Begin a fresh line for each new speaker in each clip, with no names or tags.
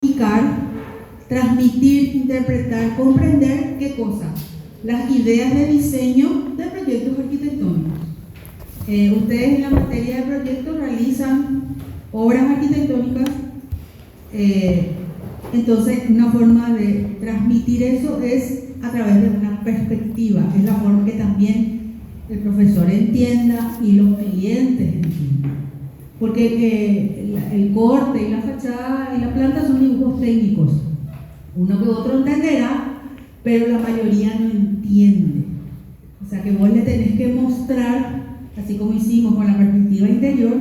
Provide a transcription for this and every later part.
comunicar, transmitir, interpretar, comprender, ¿qué cosa? Las ideas de diseño de proyectos arquitectónicos. Ustedes en la materia de proyectos realizan obras arquitectónicas, entonces una forma de transmitir eso es a través de una perspectiva, es la forma que también el profesor entienda y los clientes entiendan. Porque el corte y la fachada y la planta son dibujos técnicos. Uno que otro entenderá, pero la mayoría no entiende. O sea que vos le tenés que mostrar, así como hicimos con la perspectiva interior,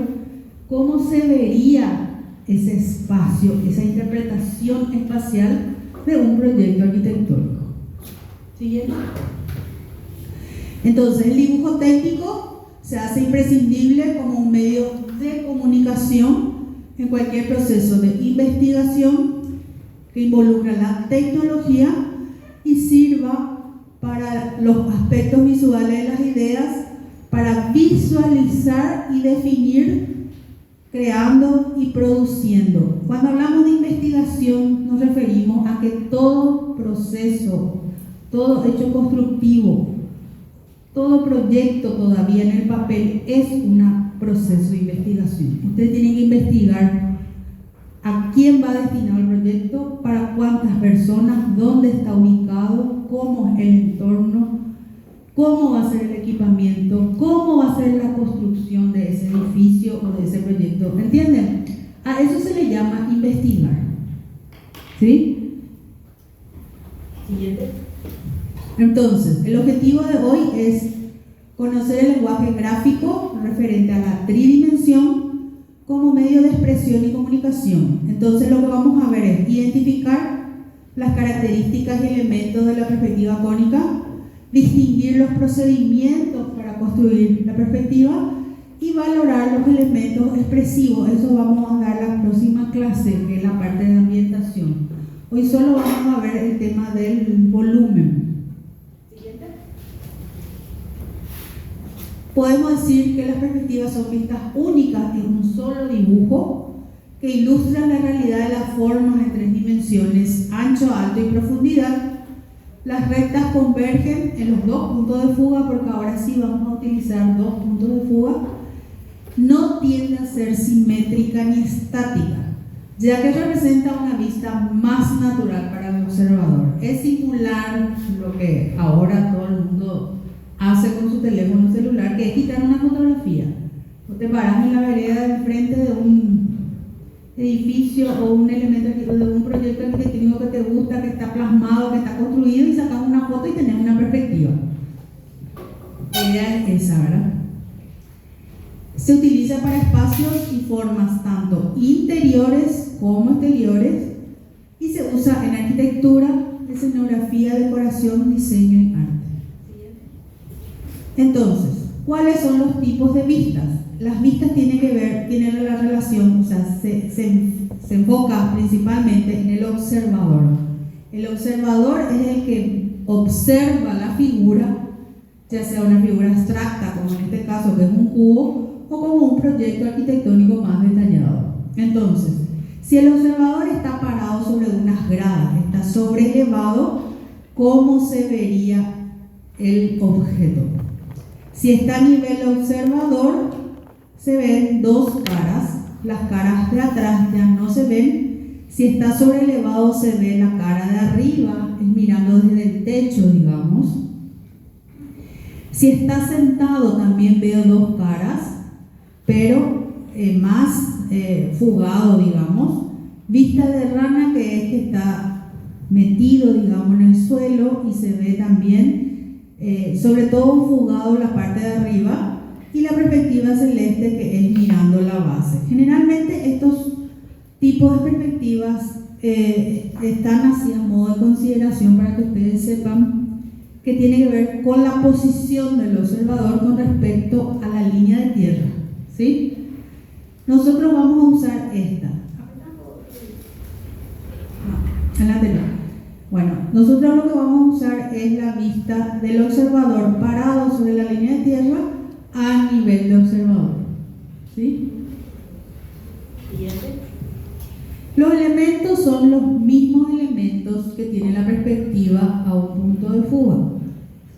cómo se vería ese espacio, esa interpretación espacial de un proyecto arquitectónico. ¿Siguiente? Entonces, el dibujo técnico se hace imprescindible como un medio de comunicación en cualquier proceso de investigación que involucra la tecnología y sirva para los aspectos visuales de las ideas, para visualizar y definir, creando y produciendo. Cuando hablamos de investigación nos referimos a que todo proceso, todo hecho constructivo, todo proyecto todavía en el papel es un proceso de investigación. Ustedes tienen que investigar a quién va destinado el proyecto, para cuántas personas, dónde está ubicado, cómo es el entorno, cómo va a ser el equipamiento, cómo va a ser la construcción de ese edificio o de ese proyecto. ¿Entienden? A eso se le llama investigar. ¿Sí? Siguiente. Entonces, el objetivo de hoy es conocer el lenguaje gráfico referente a la tridimensión como medio de expresión y comunicación. Entonces, lo que vamos a ver es identificar las características y elementos de la perspectiva cónica, distinguir los procedimientos para construir la perspectiva y valorar los elementos expresivos. Eso vamos a dar la próxima clase, que es la parte de ambientación. Hoy solo vamos a ver el tema del volumen. Siguiente. Podemos decir que las perspectivas son vistas únicas en un solo dibujo que ilustran la realidad de las formas en tres dimensiones, ancho, alto y profundidad. Las rectas convergen en los dos puntos de fuga, porque ahora sí vamos a utilizar dos puntos de fuga. No tiende a ser simétrica ni estática, ya que representa una vista más natural para el observador. Es simular lo que ahora todo el mundo hace con su teléfono celular, que es quitar una fotografía. O te paras en la vereda del frente de un edificio o un elemento de un proyecto arquitectónico que te gusta, que está plasmado, que está construido, y sacas una foto y tenés una perspectiva. La idea es esa, ¿verdad? Se utiliza para espacios y formas tanto interiores como exteriores y se usa en arquitectura, escenografía, decoración, diseño y arte. Entonces, ¿cuáles son los tipos de vistas? Las vistas tienen la relación, o sea, se enfoca principalmente en el observador. El observador es el que observa la figura, ya sea una figura abstracta, como en este caso que es un cubo, o como un proyecto arquitectónico más detallado. Entonces, si el observador está parado sobre unas gradas, está sobrelevado, ¿cómo se vería el objeto? Si está a nivel observador, se ven dos caras, las caras de atrás ya no se ven. Si está sobrelevado, se ve la cara de arriba, es mirando desde el techo, digamos. Si está sentado, también veo dos caras, pero más fugado, digamos. Vista de rana, que es que está metido, digamos, en el suelo, y se ve también, sobre todo fugado la parte de arriba. Y la perspectiva celeste, que es mirando la base. Generalmente estos tipos de perspectivas están así a modo de consideración para que ustedes sepan que tiene que ver con la posición del observador con respecto a la línea de tierra. ¿Sí? Nosotros vamos a usar esta. Bueno, nosotros lo que vamos a usar es la vista del observador parado sobre la línea de tierra a nivel de observador. ¿Sí? Los elementos son los que tiene la perspectiva a un punto de fuga,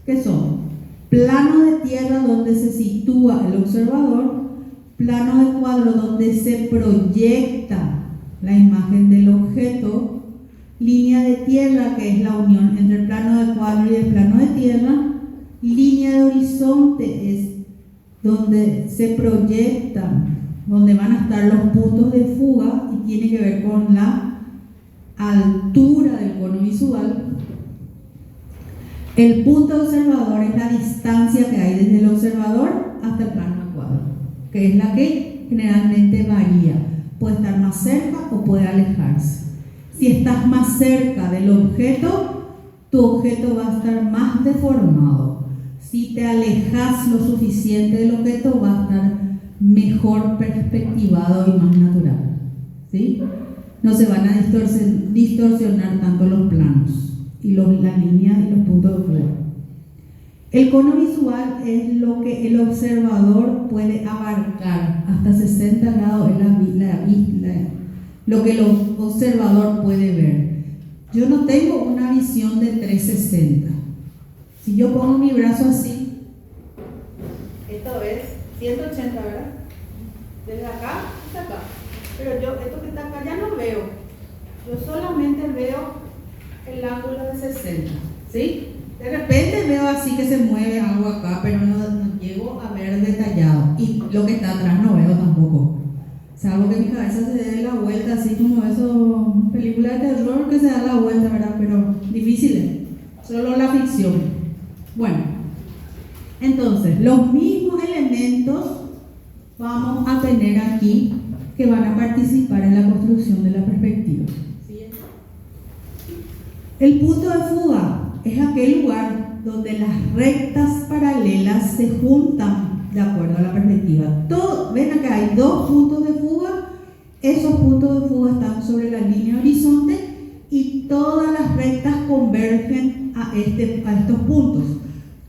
que son plano de tierra donde se sitúa el observador, plano de cuadro donde se proyecta la imagen del objeto, línea de tierra, que es la unión entre el plano de cuadro y el plano de tierra, línea de horizonte es donde se proyectan, donde van a estar los puntos de fuga y tiene que ver con la altura del cono visual. El punto observador es la distancia que hay desde el observador hasta el plano de cuadro, que es la que generalmente varía. Puede estar más cerca o puede alejarse. Si estás más cerca del objeto, tu objeto va a estar más deformado. Si te alejas lo suficiente del objeto, va a estar mejor perspectivado y más natural, ¿sí? No se van a distorsionar tanto los planos y las líneas y los puntos de fuga. El cono visual es lo que el observador puede abarcar hasta 60 grados, es lo que el observador puede ver. Yo no tengo una visión de 360. Si yo pongo mi brazo así, esto es 180, ¿verdad? Desde acá hasta acá. Pero yo, esto que está acá ya no veo. Yo solamente veo el ángulo de 60, ¿sí? De repente veo así que se mueve algo acá, pero no llego a ver detallado. Y lo que está atrás no veo tampoco. Salvo que mi cabeza se dé la vuelta, así como esas películas de terror que se da la vuelta, ¿verdad? Pero difíciles. Solo la ficción. Bueno, entonces, los mismos elementos vamos a tener aquí que van a participar en la construcción de la perspectiva. El punto de fuga es aquel lugar donde las rectas paralelas se juntan de acuerdo a la perspectiva. Ven acá, hay dos puntos de fuga. Esos puntos de fuga están sobre la línea horizonte y todas las rectas convergen a estos puntos.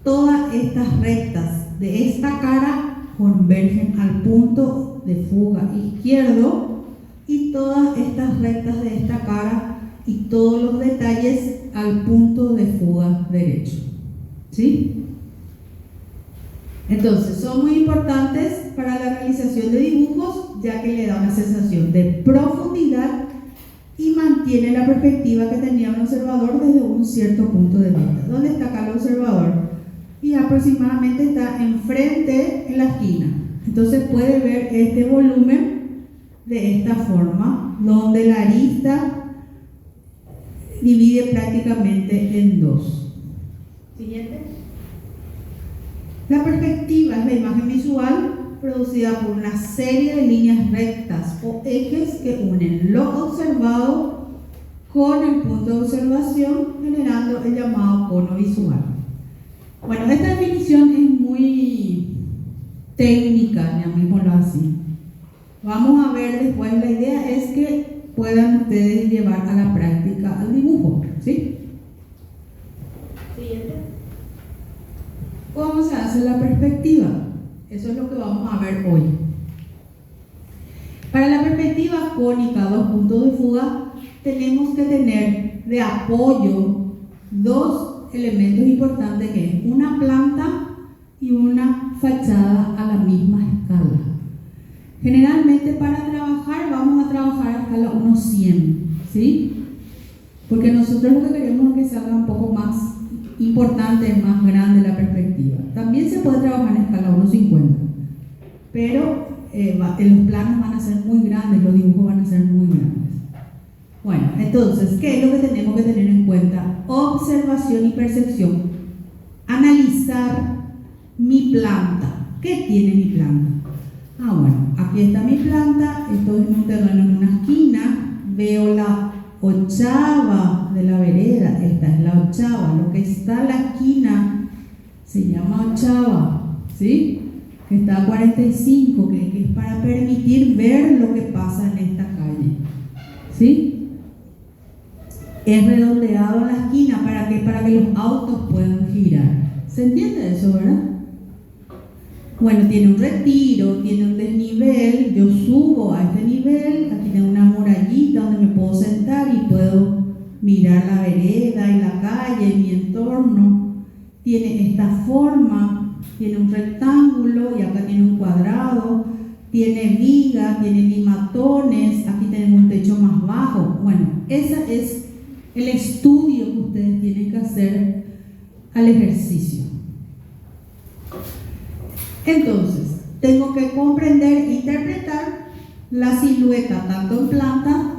Todas estas rectas de esta cara convergen al punto de fuga izquierdo y todas estas rectas de esta cara y todos los detalles al punto de fuga derecho. ¿Sí? Entonces, son muy importantes para la realización de dibujos, ya que le da una sensación de profundidad y mantiene la perspectiva que tenía un observador desde un cierto punto de vista. ¿Dónde está acá el observador? Y aproximadamente está enfrente en la esquina. Entonces puede ver este volumen de esta forma, donde la arista divide prácticamente en dos. Siguiente. La perspectiva es la imagen visual producida por una serie de líneas rectas o ejes que unen lo observado con el punto de observación, generando el llamado cono visual. Bueno, esta definición es muy técnica, llamémoslo así. Vamos a ver después, la idea es que puedan ustedes llevar a la práctica el dibujo, ¿sí? Siguiente. ¿Cómo se hace la perspectiva? Eso es lo que vamos a ver hoy. Para la perspectiva cónica, dos puntos de fuga, tenemos que tener de apoyo dos elementos importantes, que es una planta y una fachada a la misma escala. Generalmente para trabajar vamos a trabajar a escala 1:100, ¿sí? Porque nosotros lo que queremos es que salga un poco más importante, más grande la perspectiva. También se puede trabajar en escala 1:50, pero los planos van a ser muy grandes, los dibujos van a ser muy grandes. Bueno, entonces, ¿qué es lo que tenemos que tener en cuenta? Observación y percepción. Analizar mi planta. ¿Qué tiene mi planta? Bueno, aquí está mi planta, estoy en un terreno en una esquina, veo la ochava de la vereda, esta es la ochava, lo que está en la esquina se llama ochava, ¿sí? Que está a 45, que es para permitir ver lo que pasa en esta calle, ¿sí? Es redondeado a la esquina para que los autos puedan girar. ¿Se entiende eso, verdad? Bueno, tiene un retiro, tiene un desnivel, yo subo a este nivel, aquí tengo una murallita donde me puedo sentar y puedo mirar la vereda y la calle, mi entorno. Tiene esta forma, tiene un rectángulo y acá tiene un cuadrado, tiene vigas, tiene limatones, aquí tenemos un techo más bajo. Bueno, ese es el estudio que ustedes tienen que hacer al ejercicio. Entonces, tengo que comprender e interpretar la silueta tanto en planta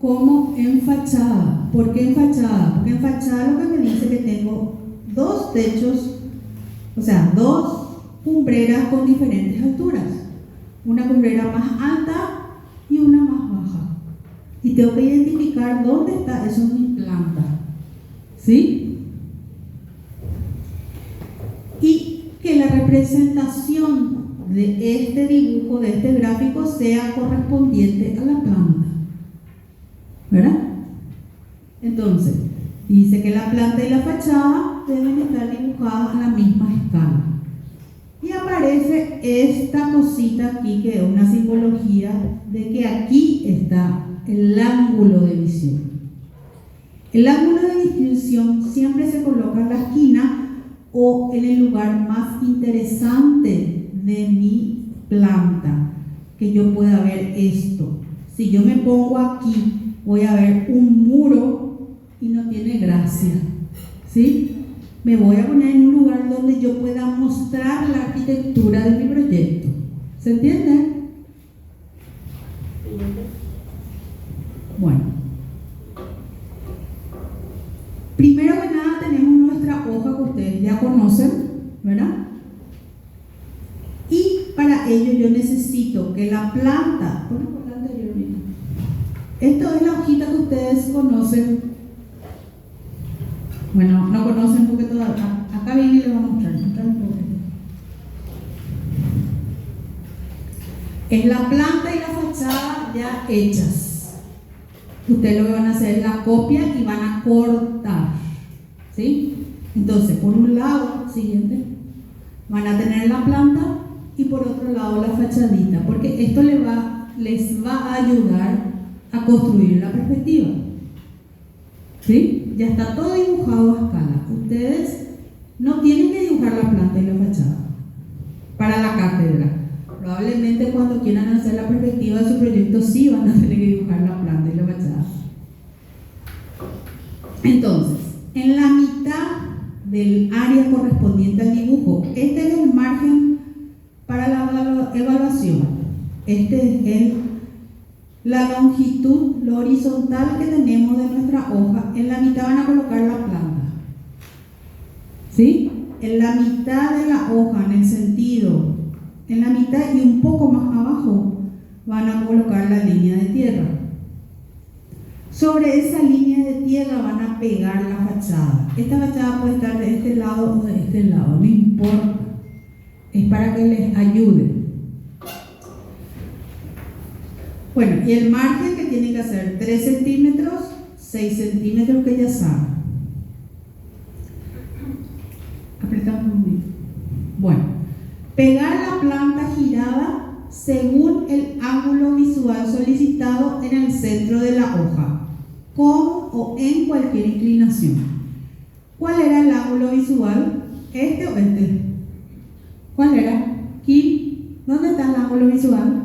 como en fachada. ¿Por qué en fachada? Porque en fachada lo que me dice que tengo dos techos, o sea, dos cumbreras con diferentes alturas. Una cumbrera más alta y una más baja. Y tengo que identificar dónde está eso en mi planta. ¿Sí? Y que la representación de este dibujo, de este gráfico, sea correspondiente a la planta. ¿Verdad? Entonces, dice que la planta y la fachada deben estar dibujadas a la misma escala. Y aparece esta cosita aquí, que es una simbología de que aquí está el ángulo de visión. El ángulo de visión siempre se coloca en la esquina o en el lugar más interesante de mi planta, que yo pueda ver esto. Si yo me pongo aquí, voy a ver un muro y no tiene gracia, ¿sí? Me voy a poner en un lugar donde yo pueda mostrar la arquitectura de mi proyecto. ¿Se entiende? Bueno. Primero que nada tenemos nuestra hoja que ustedes ya conocen, ¿verdad? Y para ello yo necesito que la planta, esto es la hojita que ustedes conocen. Bueno, no conocen porque todavía, acá viene y les voy a mostrar. Es la planta y la fachada ya hechas. Ustedes lo que van a hacer es la copia y van a cortar, ¿sí? Entonces, por un lado, siguiente, van a tener la planta y por otro lado la fachadita, porque esto les va a ayudar a construir la perspectiva. ¿Sí? Ya está todo dibujado a escala. Ustedes no tienen que dibujar la planta y la fachada para la cátedra. Probablemente cuando quieran hacer la perspectiva de su proyecto sí van a tener que dibujar la planta y la fachada. Entonces, en la mitad del área correspondiente al dibujo, este es el margen para la evaluación. Este es la longitud, lo horizontal que tenemos de nuestra hoja. En la mitad van a colocar la planta, ¿sí? En la mitad de la hoja, en el sentido, en la mitad y un poco más abajo, van a colocar la línea de tierra. Sobre esa línea de tierra van a pegar la fachada. Esta fachada puede estar de este lado o de este lado, no importa. Es para que les ayude. Bueno, y el margen que tiene que hacer 3 centímetros, 6 centímetros que ya saben. Apretamos un poquito. Bueno, pegar la planta girada según el ángulo visual solicitado en el centro de la hoja, con o en cualquier inclinación. ¿Cuál era el ángulo visual? ¿Este o este? ¿Cuál era? Kim, ¿dónde está el ángulo visual?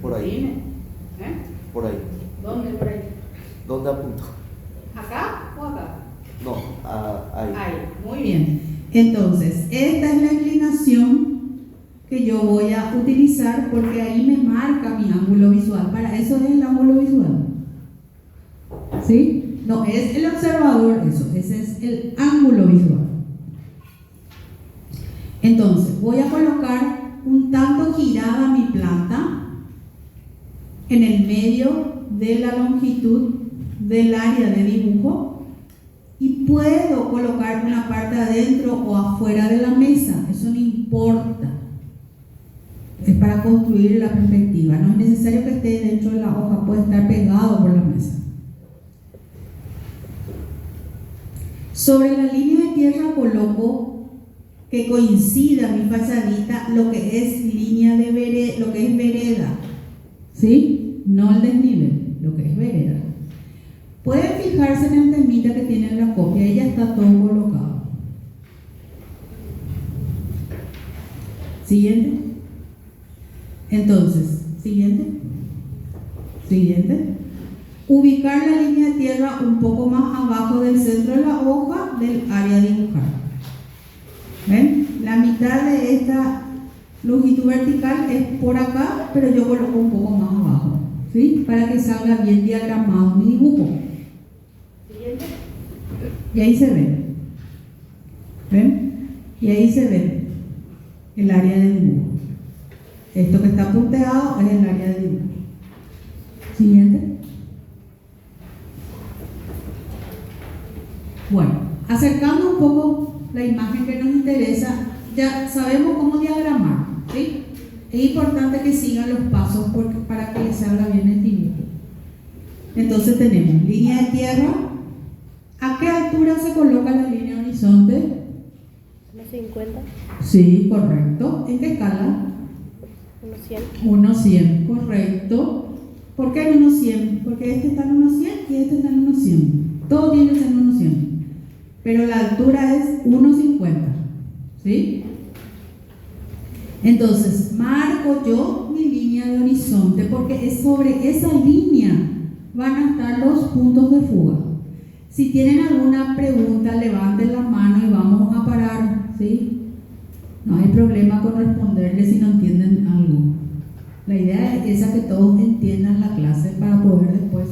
Por ahí. Por ahí.
¿Dónde por ahí?
¿Dónde apunto?
¿Acá o acá?
No, ahí.
Ahí, muy bien. Entonces, esta es la inclinación que yo voy a utilizar porque ahí me marca mi ángulo visual. Para eso es el ángulo visual. ¿Sí? No, es el observador, eso. Ese es el ángulo visual. Entonces, voy a colocar un tanto girada mi planta en el medio de la longitud del área de dibujo y puedo colocar una parte adentro o afuera de la mesa, eso no importa, es para construir la perspectiva, no es necesario que esté dentro de la hoja, puede estar pegado por la mesa. Sobre la línea de tierra coloco que coincida mi fachadita lo que es línea de vereda, lo que es vereda, ¿sí? No el desnivel, lo que es vereda. Pueden fijarse en el temita que tiene en la copia, ahí ya está todo colocado. Siguiente. Entonces, siguiente. Ubicar la línea de tierra un poco más abajo del centro de la hoja del área a dibujar. ¿Ven? La mitad de esta longitud vertical es por acá, pero yo coloco un poco más abajo, ¿sí? Para que salga bien diagramado mi dibujo. Siguiente. Y ahí se ve. ¿Ven? Y ahí se ve el área de dibujo. Esto que está punteado es el área de dibujo. Siguiente. Bueno, acercando un poco la imagen que nos interesa, ya sabemos cómo diagramar, ¿sí? Es importante que sigan los pasos para que les salga bien el dibujo. Entonces tenemos línea de tierra. ¿A qué altura se coloca la línea de horizonte?
1.50.
Sí, correcto. ¿En qué escala?
1.100.
1.100, correcto. ¿Por qué en 1.100? Porque este está en 1.100 y este está en 1.100. Todo tiene que ser en 1.100. Pero la altura es 1.50. ¿Sí? Entonces, marco yo mi línea de horizonte porque es sobre esa línea van a estar los puntos de fuga. Si tienen alguna pregunta, levanten la mano y vamos a parar, ¿sí? No hay problema con responderles si no entienden algo. La idea es esa, que todos entiendan la clase para poder después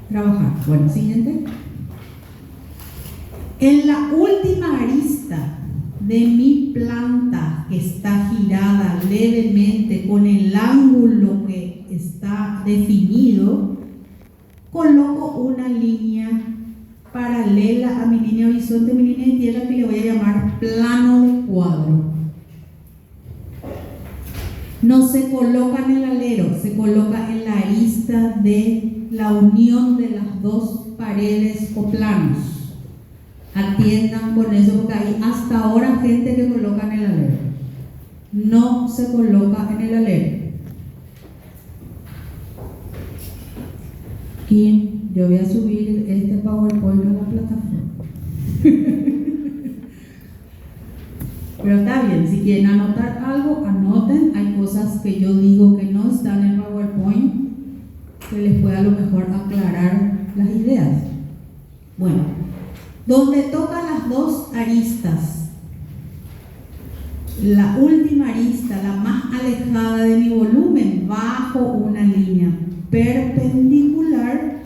trabajar. Bueno, siguiente. En la última arista de mi planta, que está girada levemente con el ángulo que está definido, coloco una línea paralela a mi línea horizonte, mi línea de tierra, que le voy a llamar plano de cuadro. No se coloca en el alero, se coloca en la arista de la unión de las dos paredes o planos. Atiendan con eso, porque hay hasta ahora gente que coloca en el alero. No se coloca en el alero. Y yo voy a subir este PowerPoint a la plataforma. Pero está bien, si quieren anotar algo, anoten. Hay cosas que yo digo que no están en el PowerPoint, que les pueda a lo mejor aclarar las ideas. Bueno, donde tocan las dos aristas, la última arista, la más alejada de mi volumen, bajo una línea perpendicular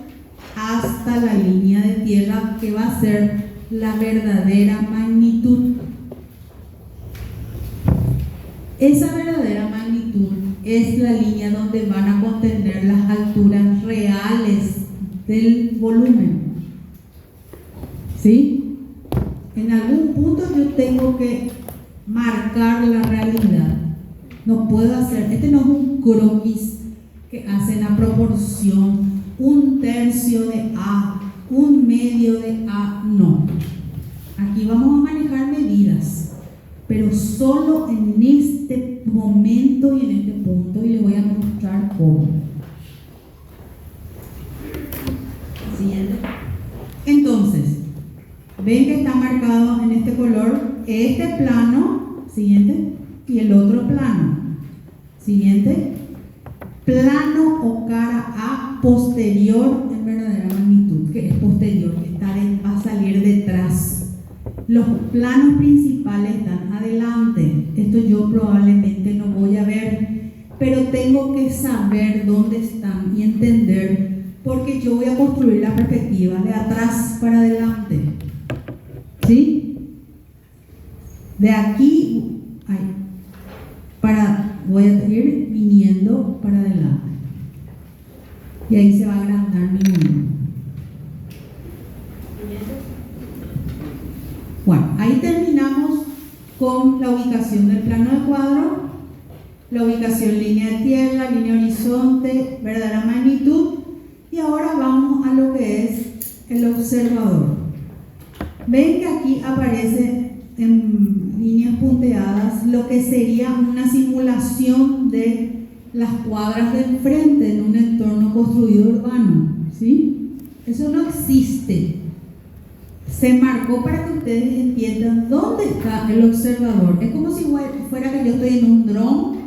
hasta la línea de tierra, que va a ser la verdadera magnitud. Esa verdadera magnitud es la línea donde van a contener las alturas reales del volumen. ¿Sí? En algún punto yo tengo que marcar la realidad. No puedo hacer, este no es un croquis que hacen a proporción, un tercio de A, un medio de A, no. Aquí vamos a manejar medidas, pero solo en este momento y en este punto, y les voy a mostrar cómo. Siguiente. Entonces, ven que está marcado en este color este plano, siguiente, y el otro plano, siguiente. Plano o cara A posterior en verdadera magnitud, que es posterior, que va a salir detrás. Los planos principales están adelante. Esto yo probablemente no voy a ver, pero tengo que saber dónde están y entender, porque yo voy a construir la perspectiva de atrás para adelante. ¿Sí? De aquí voy a ir viniendo para adelante. Y ahí se va a agrandar mi número. Bueno, ahí terminamos con la ubicación del plano de cuadro, la ubicación línea de tierra, línea horizonte, verdadera magnitud, y ahora vamos a lo que es el observador. Ven que aquí aparece en líneas punteadas lo que sería una simulación de las cuadras de enfrente en un entorno construido urbano, ¿sí? Eso no existe. Se marcó para que ustedes entiendan dónde está el observador. Es como si fuera que yo estoy en un dron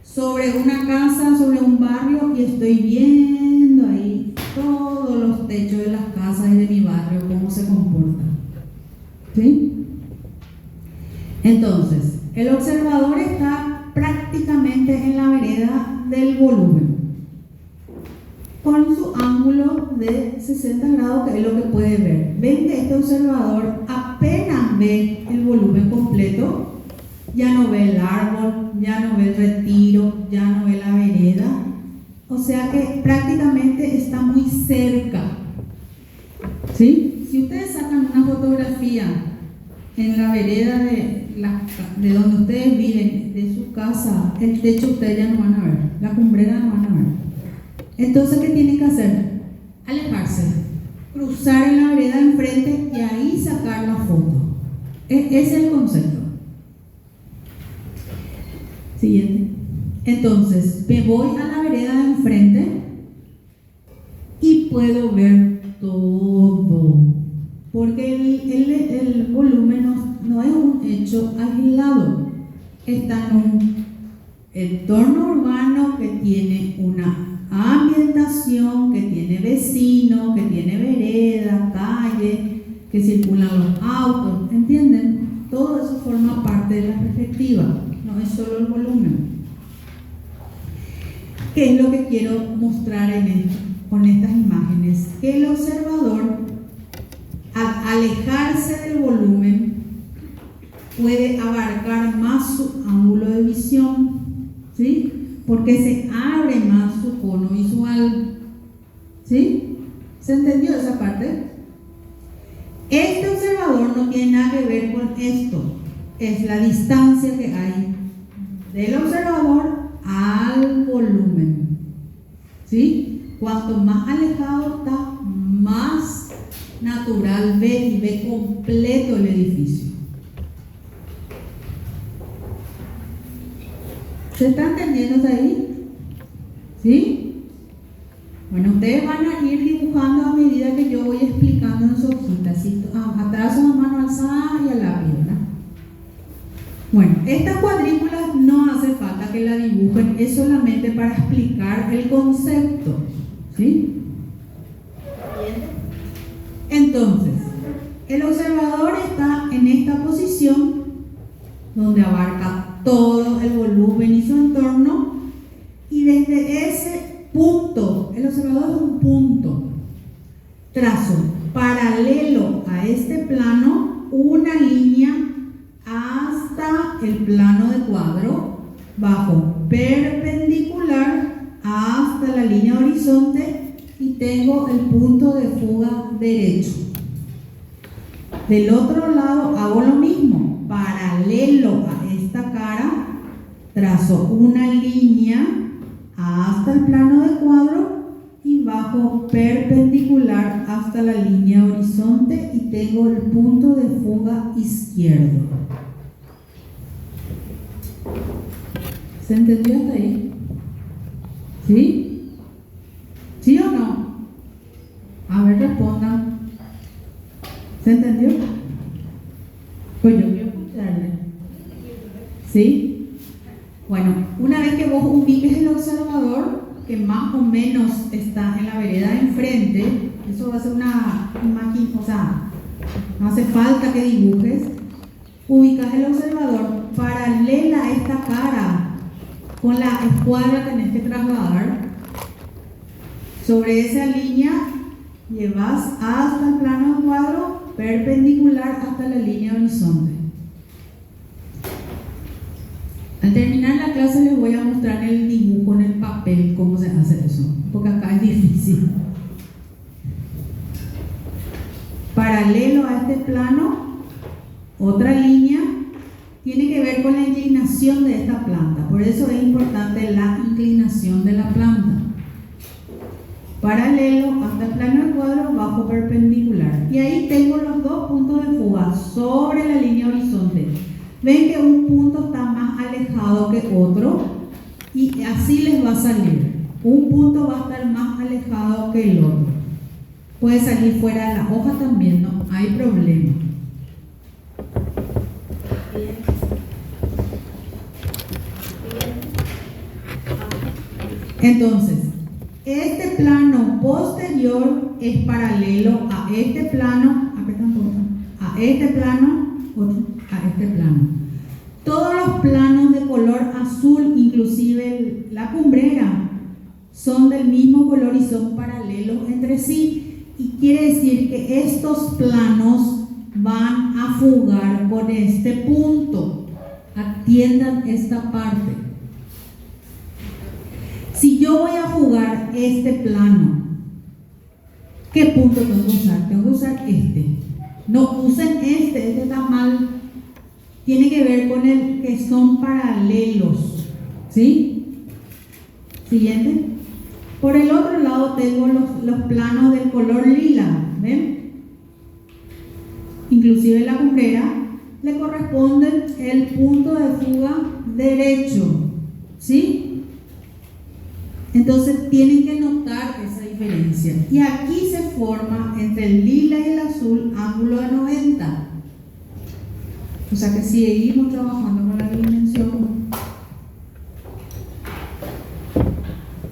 sobre una casa, sobre un barrio, y estoy viendo ahí todos los techos de las casas y de mi barrio, cómo se comportan. ¿Sí? Entonces, el observador está prácticamente en la vereda del volumen, con su ángulo de 60 grados, que es lo que puede ver. Ven que este observador apenas ve el volumen completo, ya no ve el árbol, ya no ve el retiro, ya no ve la vereda. O sea que prácticamente está muy cerca. ¿Sí? Si ustedes sacan una fotografía en la vereda de donde ustedes viven, de su casa, el techo ustedes ya no van a ver, la cumbrera no van a ver. Entonces, ¿qué tienen que hacer? Alejarse, cruzar en la vereda enfrente y ahí sacar la foto. Ese es el concepto. Siguiente. Entonces, me voy a la vereda de enfrente y puedo ver todo, porque el volumen no es un hecho aislado, está en un entorno urbano que tiene una ambientación, que tiene vecinos, que tiene vereda, calle, que circulan los autos, ¿entienden? Todo eso forma parte de la perspectiva, no es solo el volumen. ¿Qué es lo que quiero mostrar con estas imágenes? Que el observador, al alejarse del volumen, puede abarcar más su ángulo de visión, ¿sí? Porque se abre más su cono visual, ¿sí? ¿Se entendió esa parte? Este observador no tiene nada que ver con esto, es la distancia que hay del observador al volumen, ¿sí? Cuanto más alejado está, más natural ve y ve completo el edificio. ¿Se está entendiendo hasta ahí? ¿Sí? Bueno, ustedes van a ir dibujando a medida que yo voy explicando en su hojita, ¿sí? Atrás a mano alzada y a lápiz, ¿verdad? Bueno, estas cuadrículas no hace falta que la dibujen, es solamente para explicar el concepto, ¿sí? Entonces, el observador está en esta posición donde abarca todo el volumen y su entorno, y desde ese punto, el observador es un punto, trazo paralelo a este plano una línea hasta el plano de cuadro, bajo perpendicular hasta la línea horizonte, y tengo el punto de fuga derecho. Del otro lado hago lo mismo, paralelo a esta cara, trazo una línea hasta el plano de cuadro y bajo perpendicular hasta la línea horizonte, y tengo el punto de fuga izquierdo. ¿Se entendió hasta ahí? ¿Sí? ¿Sí o no? A ver, respondan. ¿Se entendió? Pues yo quiero escucharle. ¿Sí? Bueno, una vez que vos ubiques el observador, que más o menos está en la vereda de enfrente, eso va a ser una imagen, o sea, no hace falta que dibujes, ubicas el observador paralela a esta cara, con la escuadra tenés que trasladar sobre esa línea, llevas hasta el plano de cuadro, perpendicular hasta la línea horizonte. Al terminar la clase les voy a mostrar el dibujo en el papel cómo se hace eso, porque acá es difícil. Paralelo a este plano, otra línea tiene que ver con la inclinación de esta planta, por eso es importante la inclinación de la planta. Paralelo hasta el plano del cuadro, bajo perpendicular, y ahí tengo los dos puntos de fuga sobre la línea horizonte. Ven que un punto está más alejado que otro, y así les va a salir. Un punto va a estar más alejado que el otro. Puede salir fuera de la hoja también, no hay problema. Entonces, este plano posterior es paralelo a este plano, a este plano, a este plano. Todos los planos de color azul, inclusive la cumbrera, son del mismo color y son paralelos entre sí. Y quiere decir que estos planos van a fugar con este punto. Atiendan esta parte. Si yo voy a jugar este plano, ¿qué punto tengo que usar? Tengo que usar este. No usen este está mal. Tiene que ver con el que son paralelos. ¿Sí? Siguiente. Por el otro lado tengo los planos del color lila. ¿Ven? Inclusive la cumbrera le corresponde el punto de fuga derecho. ¿Sí? Entonces tienen que notar esa diferencia. Y aquí se forma entre el lila y el azul ángulo de 90. O sea que si seguimos trabajando con la dimensión,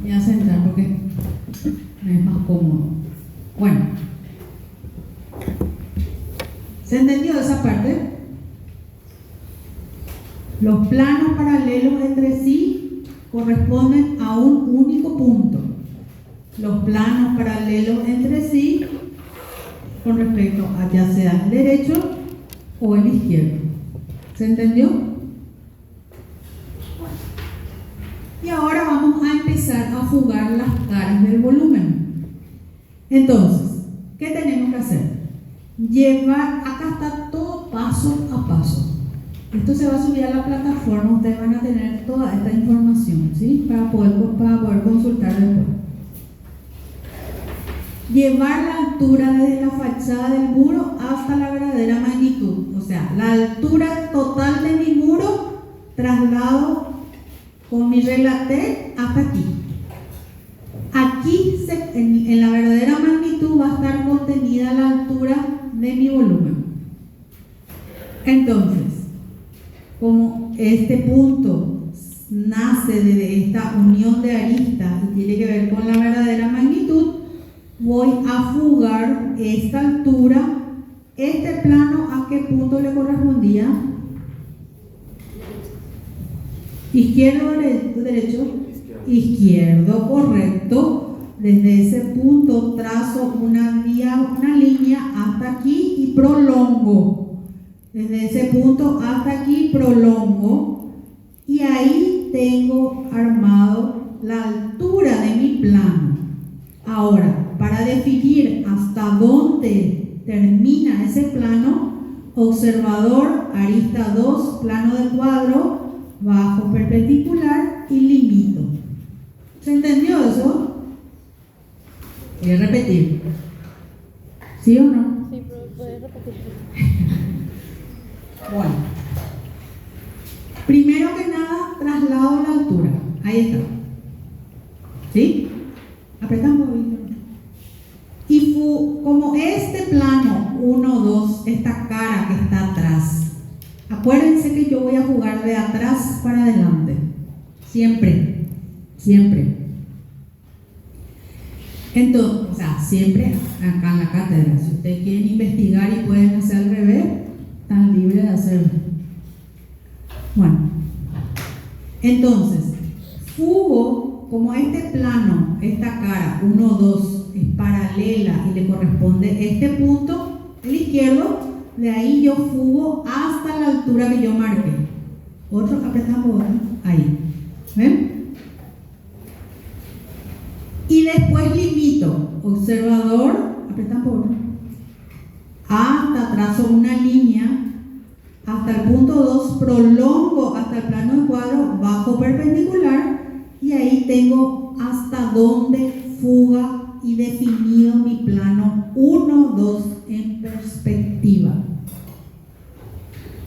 me voy a sentar porque me es más cómodo. Bueno, ¿se entendió esa parte? Los planos paralelos entre sí corresponden a un único punto. Los planos paralelos entre sí con respecto a ya sea el derecho o el izquierdo. ¿Se entendió? Y ahora vamos a empezar a fugar las caras del volumen. Entonces, ¿qué tenemos que hacer? Llevar, acá está todo paso a paso. Esto se va a subir a la plataforma, ustedes van a tener toda esta información, ¿sí? Para poder consultar después. Llevar la altura desde la fachada del muro hasta la verdadera magnitud. O sea, la altura total de mi muro, traslado con mi regla T hasta aquí. Aquí, en la verdadera magnitud, va a estar contenida la altura de mi volumen. Entonces, como este punto nace de esta unión de aristas y tiene que ver con la verdadera magnitud, voy a fugar esta altura. Este plano, ¿a qué punto le correspondía? ¿Izquierdo o derecho? Izquierdo, correcto. Desde ese punto trazo una línea hasta aquí y prolongo. Desde ese punto hasta aquí prolongo y ahí tengo armado la altura de mi plano. Ahora, para definir hasta dónde termina ese plano, observador, arista 2, plano de cuadro, bajo perpendicular y limito. ¿Se entendió eso? Voy a repetir. ¿Sí o no?
Sí, pero puedes repetir.
Bueno, primero que nada, traslado la altura. Ahí está. ¿Sí? Apretamos. Y como este plano 1, 2, esta cara que está atrás, acuérdense que yo voy a jugar de atrás para adelante. Siempre. Siempre. Entonces, o sea, siempre acá en la cátedra. Si ustedes quieren investigar y pueden hacer al revés, están libres de hacerlo. Bueno, entonces, fugo, como este plano, esta cara, 1, 2, es paralela y le corresponde este punto, el izquierdo, de ahí yo fugo hasta la altura que yo marqué. Otro, apretamos, ahí. ¿Ven? Y después limito, observador, apretamos, hasta trazo una línea hasta el punto 2, prolongo hasta el plano de cuadro bajo perpendicular y ahí tengo hasta donde fuga y definido mi plano 1, 2 en perspectiva.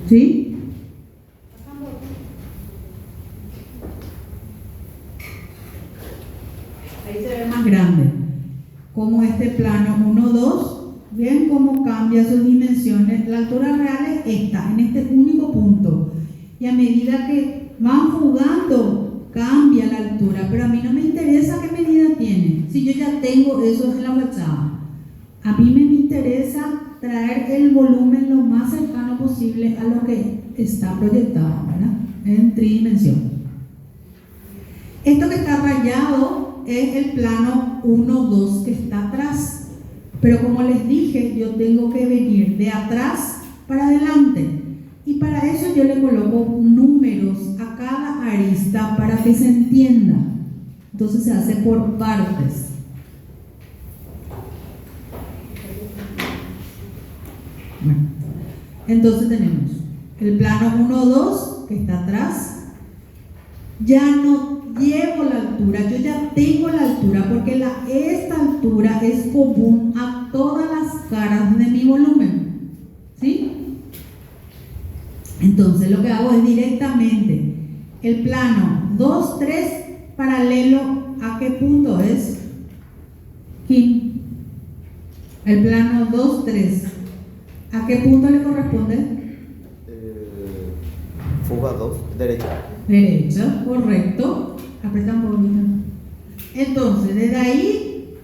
¿Sí? como este plano 1, 2, ven cómo cambia sus dimensiones. La altura real es esta, en este único punto. Y a medida que van jugando, cambia la altura. Pero a mí no me interesa qué medida tiene, si yo ya tengo eso en la fachada. A mí me interesa traer el volumen lo más cercano posible a lo que está proyectado, ¿verdad? En tridimensión. Esto que está rayado es el plano 1, 2 que está atrás. Pero como les dije, yo tengo que venir de atrás para adelante. Y para eso yo le coloco números a cada arista para que se entienda. Entonces se hace por partes. Bueno, entonces tenemos el plano 1, 2 que está atrás. Ya no llevo la altura, yo ya tengo la altura porque esta altura es común a todas las caras de mi volumen, ¿sí? Entonces lo que hago es directamente el plano 2, 3 paralelo a qué punto es, Kim. El plano 2, 3, ¿a qué punto le corresponde?
Fuga 2, derecha.
Derecha, correcto. Aprieta un poquito. Entonces, desde ahí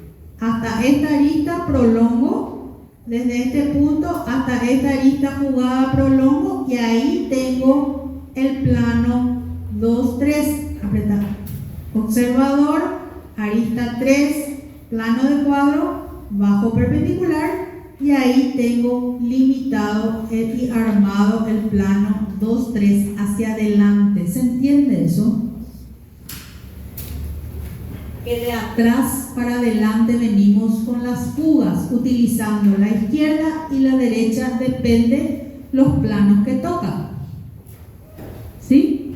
hasta esta arista prolongo, desde este punto hasta esta arista jugada prolongo, y ahí tengo el plano 2, 3. Aprieta. Observador, arista 3, plano de cuadro, bajo perpendicular, y ahí tengo limitado y armado el plano 2, 3 hacia adelante. ¿Se entiende eso? Que de atrás para adelante venimos con las fugas, utilizando la izquierda y la derecha, depende los planos que toca. ¿Sí?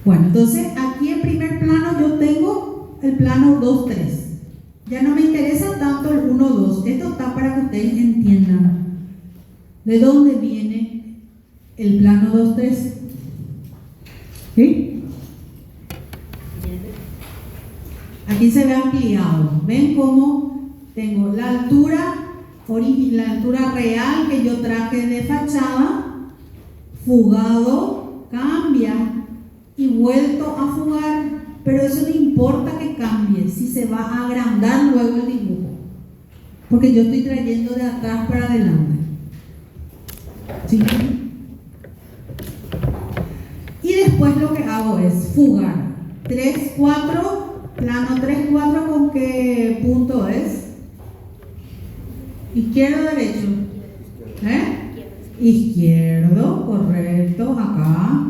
Bueno, entonces aquí en primer plano yo tengo el plano 2, 3. Ya no me interesa tanto el 1, 2. Esto está para que ustedes entiendan de dónde viene el plano 2, 3. ¿Sí? Aquí se ve ampliado. ¿Ven cómo tengo la altura real que yo traje de fachada, fugado, cambia y vuelto a fugar? Pero eso no importa que cambie, si se va a agrandar luego el dibujo, porque yo estoy trayendo de atrás para adelante. ¿Sí? Y después lo que hago es fugar 3, 4, plano 3, 4, ¿con qué punto es? ¿Izquierdo o derecho? Izquierdo, correcto, acá.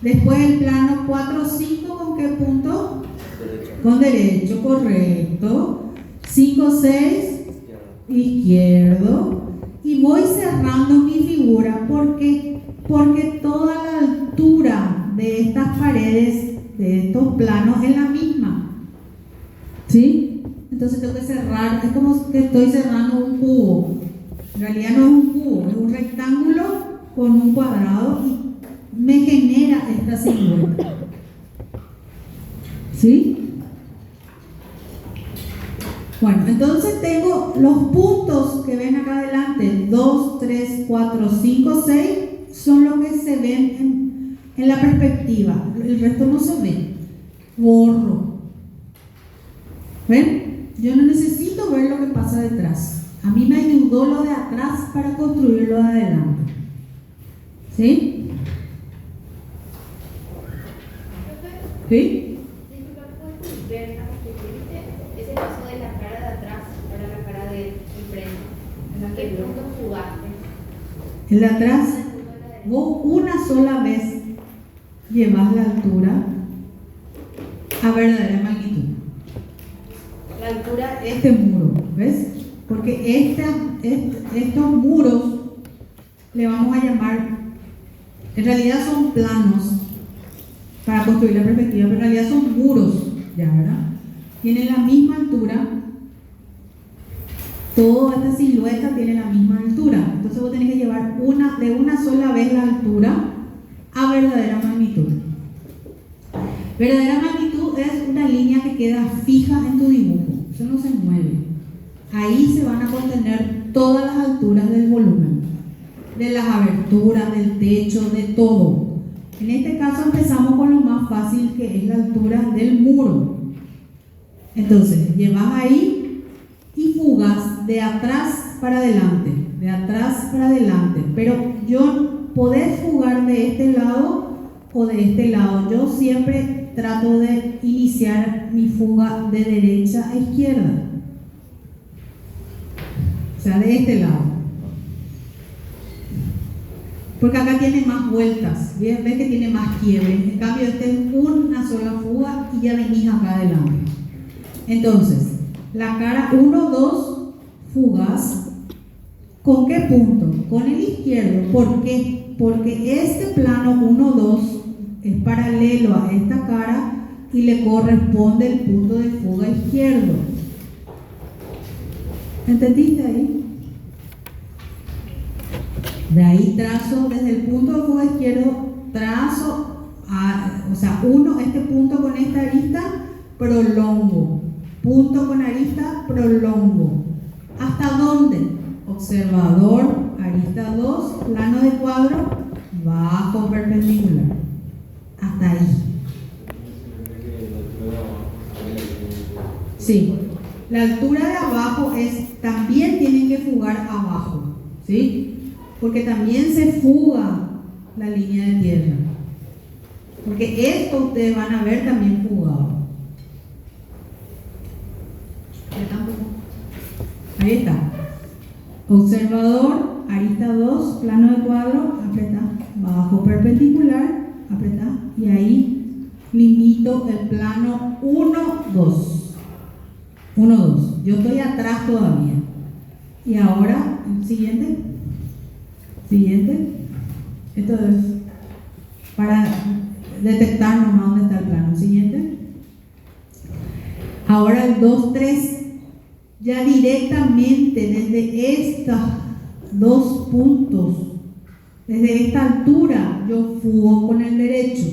Después el plano 4, 5, ¿con qué punto?
Derecha.
Con derecho, correcto. 5, 6, izquierdo. Y voy cerrando mi figura porque toda la altura de estas paredes, de estos planos, es la misma. ¿Sí? Entonces tengo que cerrar, es como que estoy cerrando un cubo. En realidad no es un cubo, es un rectángulo con un cuadrado y me genera esta silueta. ¿Sí? Bueno, entonces tengo los puntos que ven acá adelante, 2, 3, 4, 5, 6, son los que se ven en la perspectiva. El resto no se ve. Borro. ¿Ven? Yo no necesito ver lo que pasa detrás. A mí me ayudó lo de atrás para construir lo de adelante. ¿Sí? ¿Sí?
Ese paso de la cara de atrás para la cara de enfrente. ¿En qué punto jugaste?
El de atrás, vos una sola vez llevas la altura a verdadera magnitud. La altura de este muro, ¿ves? Porque estos muros le vamos a llamar, en realidad son planos para construir la perspectiva, pero en realidad son muros, ¿ya, verdad? Tienen la misma altura, toda esta silueta tiene la misma altura. Entonces vos tenés que llevar de una sola vez la altura a verdadera magnitud. Verdadera magnitud magnitud es una línea que queda fija en tu dibujo, eso no se mueve. Ahí se van a contener todas las alturas del volumen, de las aberturas, del techo, de todo. En este caso empezamos con lo más fácil, que es la altura del muro. Entonces, llevas ahí y fugas de atrás para adelante, de atrás para adelante. Pero podés fugar de este lado o de este lado. Yo siempre trato de iniciar mi fuga de derecha a izquierda. O sea, de este lado. Porque acá tiene más vueltas. ¿Ves que tiene más quiebre? En cambio, este es una sola fuga y ya venís acá adelante. Entonces, la cara 1, 2, fugas. ¿Con qué punto? Con el izquierdo. ¿Por qué? Porque este plano 1, 2 es paralelo a esta cara y le corresponde el punto de fuga izquierdo. ¿Entendiste ahí? De ahí trazo desde el punto de fuga izquierdo, trazo, este punto con esta arista, prolongo. Punto con arista, prolongo. ¿Hasta dónde? Observador, arista 2, plano de cuadro, bajo perpendicular. Hasta ahí. Sí. La altura de abajo también tienen que fugar abajo, ¿sí? Porque también se fuga la línea de tierra. Porque esto ustedes van a ver también fugado. Ahí está. Observador, arista 2, plano de cuadro, apretá, bajo perpendicular, apretá, y ahí limito el plano 1, 2. 1, 2. Yo estoy atrás todavía. Y ahora, siguiente. Siguiente. Esto es para detectar nomás dónde está el plano. Siguiente. Ahora el 2, 3. Ya directamente desde estos dos puntos, desde esta altura, yo fugo con el derecho.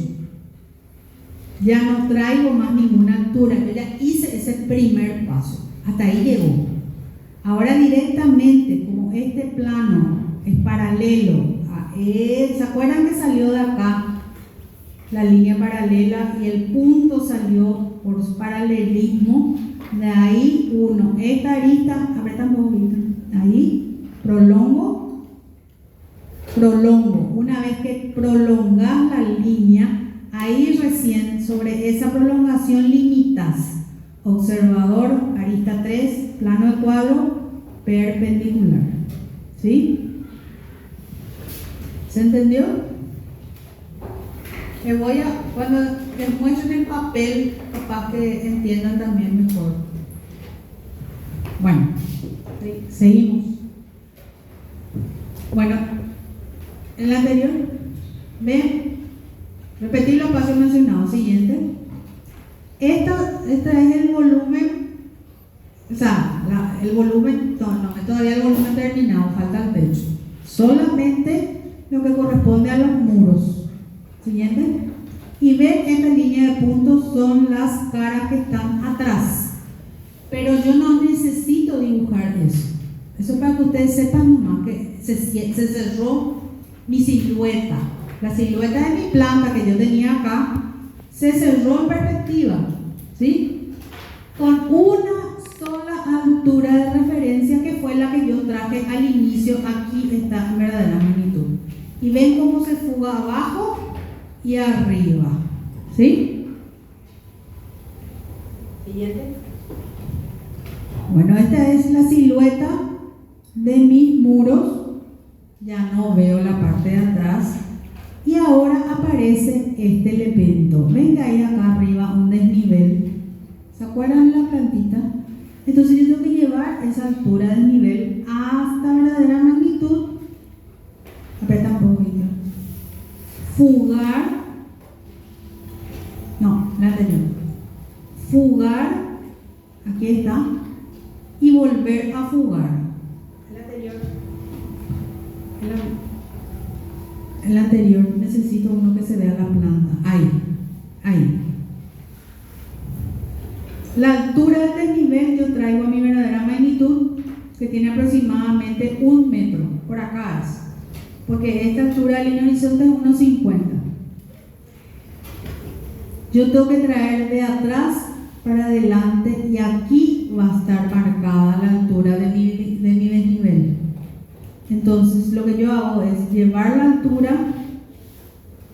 Ya no traigo más ninguna altura, yo ya hice ese primer paso, hasta ahí llegó. Ahora directamente, como este plano es paralelo a ¿se acuerdan que salió de acá la línea paralela y el punto salió por paralelismo? De ahí uno, esta arista, apretan un poquito, ahí, prolongo. Una vez que prolongas la línea, ahí recién sobre esa prolongación limitas. Observador, arista 3, plano de cuadro, perpendicular. ¿Sí? ¿Se entendió? Cuando les muestro en el papel, capaz que entiendan también mejor. Bueno, seguimos. Bueno, en la anterior, ven, repetir los pasos mencionados. Siguiente. Este es el volumen, el volumen, todavía el volumen terminado, falta el techo. Solamente lo que corresponde a los muros. Siguiente. Y ven, esta línea de puntos son las caras que están atrás. Pero yo no necesito dibujar eso. Eso es para que ustedes sepan nomás que se cerró mi silueta. La silueta de mi planta que yo tenía acá se cerró en perspectiva. ¿Sí? Con una sola altura de referencia que fue la que yo traje al inicio. Aquí está en verdadera magnitud. Y ven cómo se fuga abajo y arriba. ¿Sí? Siguiente. Bueno, esta es la silueta de mis muros. Ya no veo la parte de atrás. Y ahora aparece este elemento. Ven que hay acá arriba un desnivel. ¿Se acuerdan de la plantita? Entonces yo tengo que llevar esa altura del nivel hasta verdadera magnitud. Aprieta un poquito. Fugar. No, la anterior. Fugar. Aquí está. Y volver a fugar. El anterior. El anterior. Necesito uno que se vea la planta. Ahí. Ahí. La altura del desnivel yo traigo a mi verdadera magnitud, que tiene aproximadamente 1 metro. Por acá es. Porque esta altura del horizonte es 1,50. Yo tengo que traer de atrás para adelante y aquí va a estar marcada la altura de mi desnivel. Entonces lo que yo hago es llevar la altura,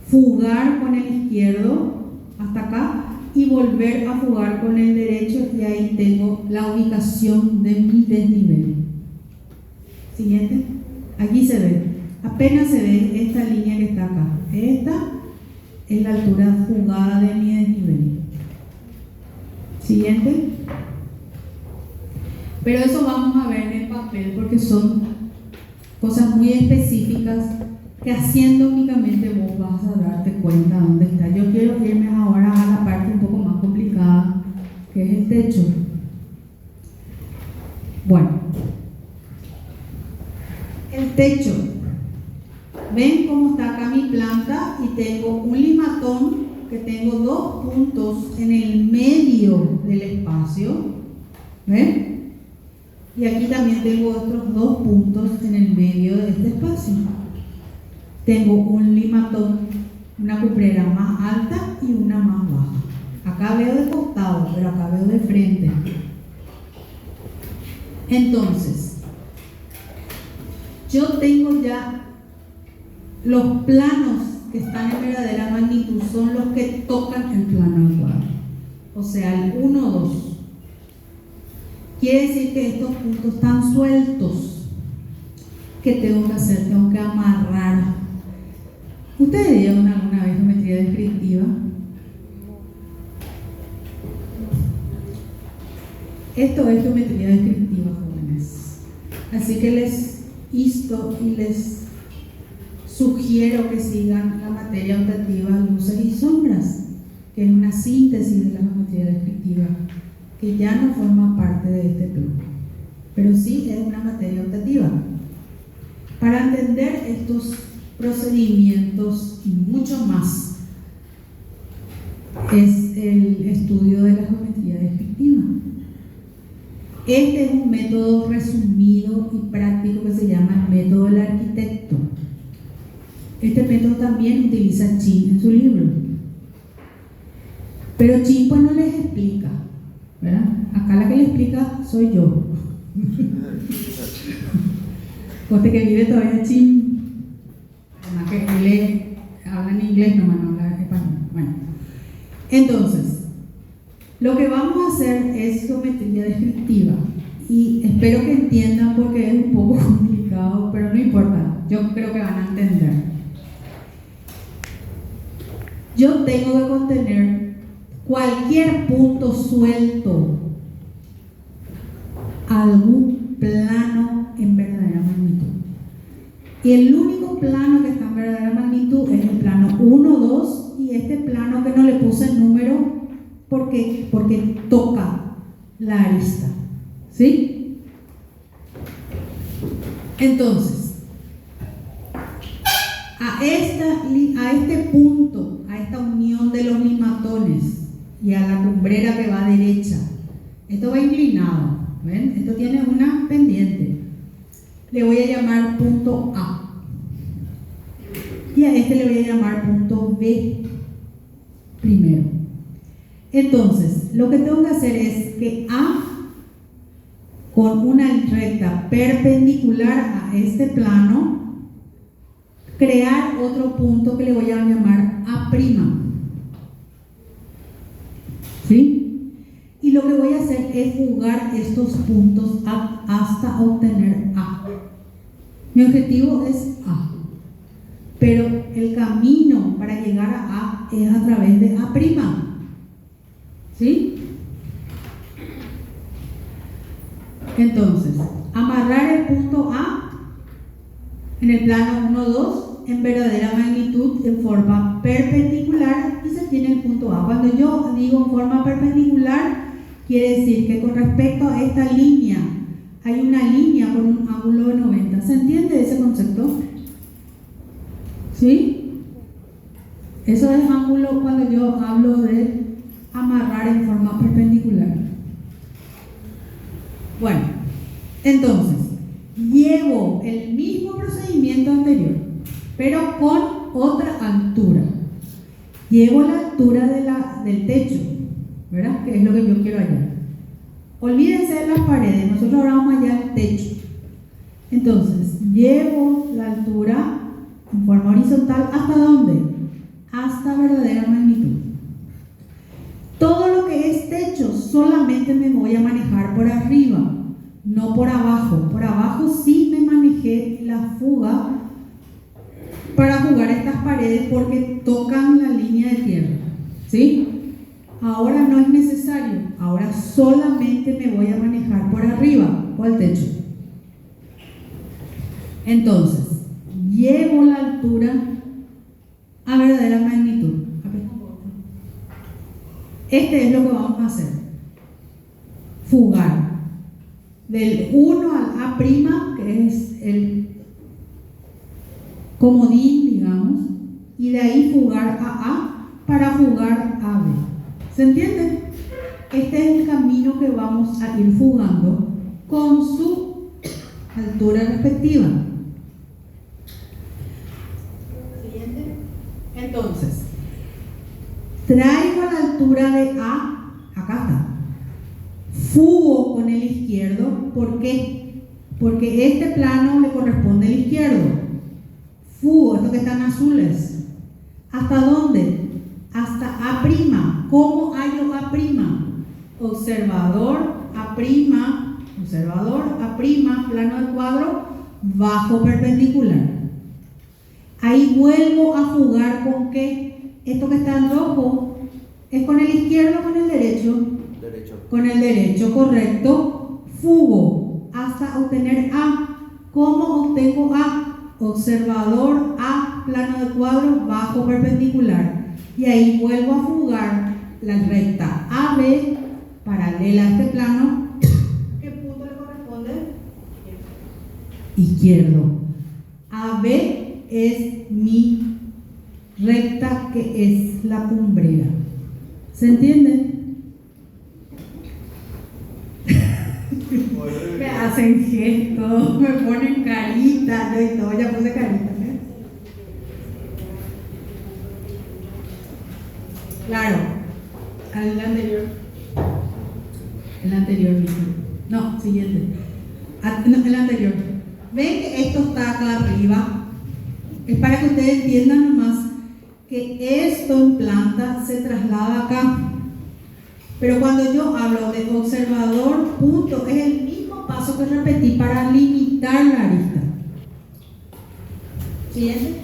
fugar con el izquierdo hasta acá y volver a fugar con el derecho, y ahí tengo la ubicación de mi desnivel. Siguiente. Aquí se ve, apenas se ve esta línea que está acá. Esta es la altura fugada de mi desnivel. Siguiente. Pero eso vamos a ver en el papel porque son cosas muy específicas que haciendo únicamente vos vas a darte cuenta dónde está. Yo quiero irme ahora a la parte un poco más complicada, que es el techo. Bueno, el techo. Ven cómo está acá mi planta y tengo un limatón que tengo 2 puntos en el medio del espacio. ¿Ven? Y aquí también tengo otros 2 puntos en el medio de este espacio. Tengo un limatón, una cumbrera más alta y una más baja. Acá veo de costado, pero acá veo de frente. Entonces, yo tengo ya los planos que están en verdadera magnitud, son los que tocan el plano al cuadro. O sea, el 1, 2. Quiere decir que estos puntos están sueltos. ¿Qué tengo que hacer? Tengo que amarrar. ¿Ustedes vieron alguna vez geometría descriptiva? Esto es geometría descriptiva, jóvenes. Así que les insto y les sugiero que sigan la materia optativa luces y sombras, que es una síntesis de la geometría descriptiva, que ya no forma parte de este plan, pero sí es una materia optativa. Para entender estos procedimientos y mucho más es el estudio de la geometría descriptiva. Este es un método resumido y práctico que se llama el método del arquitecto. Este método también utiliza Chin en su libro, pero Chin pues no les explica, ¿verdad? Acá la que le explica soy yo. Porque que vive todavía Chin. Además que él habla en inglés, no habla en español. Bueno, entonces, lo que vamos a hacer es geometría descriptiva. Y espero que entiendan porque es un poco complicado, pero no importa, yo creo que van a entender. Yo tengo que contener cualquier punto suelto, algún plano en verdadera magnitud. Y el único plano que está en verdadera magnitud es el plano 1, 2 y este plano que no le puse el número porque toca la arista. ¿Sí? Entonces, a este punto, a esta unión de los limatones y a la cumbrera que va a derecha, esto va inclinado, ¿ven? Esto tiene una pendiente. Le voy a llamar punto A. Y a este le voy a llamar punto B primero. Entonces, lo que tengo que hacer es que A, con una recta perpendicular a este plano, crear otro punto que le voy a llamar A'. ¿Sí? Y lo que voy a hacer es fugar estos puntos hasta obtener A. Mi objetivo es A, pero el camino para llegar a A es a través de A'. ¿Sí? Entonces, amarrar el punto A en el plano 1, 2 en verdadera magnitud en forma perpendicular y se tiene el punto A. Cuando yo digo en forma perpendicular, quiere decir que con respecto a esta línea hay una línea con un ángulo de 90. ¿Se entiende ese concepto? ¿Sí? Eso es ángulo cuando yo hablo de amarrar en forma perpendicular. Bueno, entonces, llevo el mismo procedimiento anterior, pero con otra altura. Llevo la altura del techo, ¿verdad? Que es lo que yo quiero hallar. Olvídense de las paredes, nosotros ahora vamos a hallar el techo. Entonces, llevo la altura en forma horizontal, ¿hasta dónde? Hasta verdadera magnitud. Todo lo que es techo solamente me voy a manejar por arriba, no por abajo. Por abajo sí me manejé la fuga para jugar estas paredes porque tocan la línea de tierra, ¿sí? Ahora no es necesario, ahora solamente me voy a manejar por arriba o al techo. Entonces, llevo la altura a verdadera magnitud. Este es lo que vamos a hacer. Fugar del 1 al A', que es el comodín, digamos, y de ahí fugar a A para fugar a B. ¿Se entiende? Este es el camino que vamos a ir fugando con su altura respectiva. Siguiente. Entonces, traigo la altura de A, acá está. Fugo con el izquierdo, ¿por qué? Porque este plano le corresponde al izquierdo. Fugo, estos que están azules. ¿Hasta dónde? Hasta A'. ¿Cómo hallo A'? Observador, A', plano del cuadro, bajo perpendicular. Ahí vuelvo a fugar con ¿qué? Esto que está en rojo, ¿es con el izquierdo o con el derecho?
Derecho.
Con el derecho, correcto. Fugo hasta obtener A. ¿Cómo obtengo A? Observador, A, plano del cuadro, bajo perpendicular. Y ahí vuelvo a fugar la recta AB paralela a este plano. ¿Qué punto le corresponde? Izquierdo. AB es mi recta, que es la cumbrera. ¿Se entiende? Me hacen gestos, me ponen caritas, yo y todo, ya puse caritas, ¿eh? Claro, al anterior. El anterior mismo. No, siguiente. No, el anterior. ¿Ven que esto está acá arriba? Es para que ustedes entiendan nomás que esto en planta se traslada acá. Pero cuando yo hablo de observador, punto, es el mismo paso que repetí para limitar la arista. Siguiente.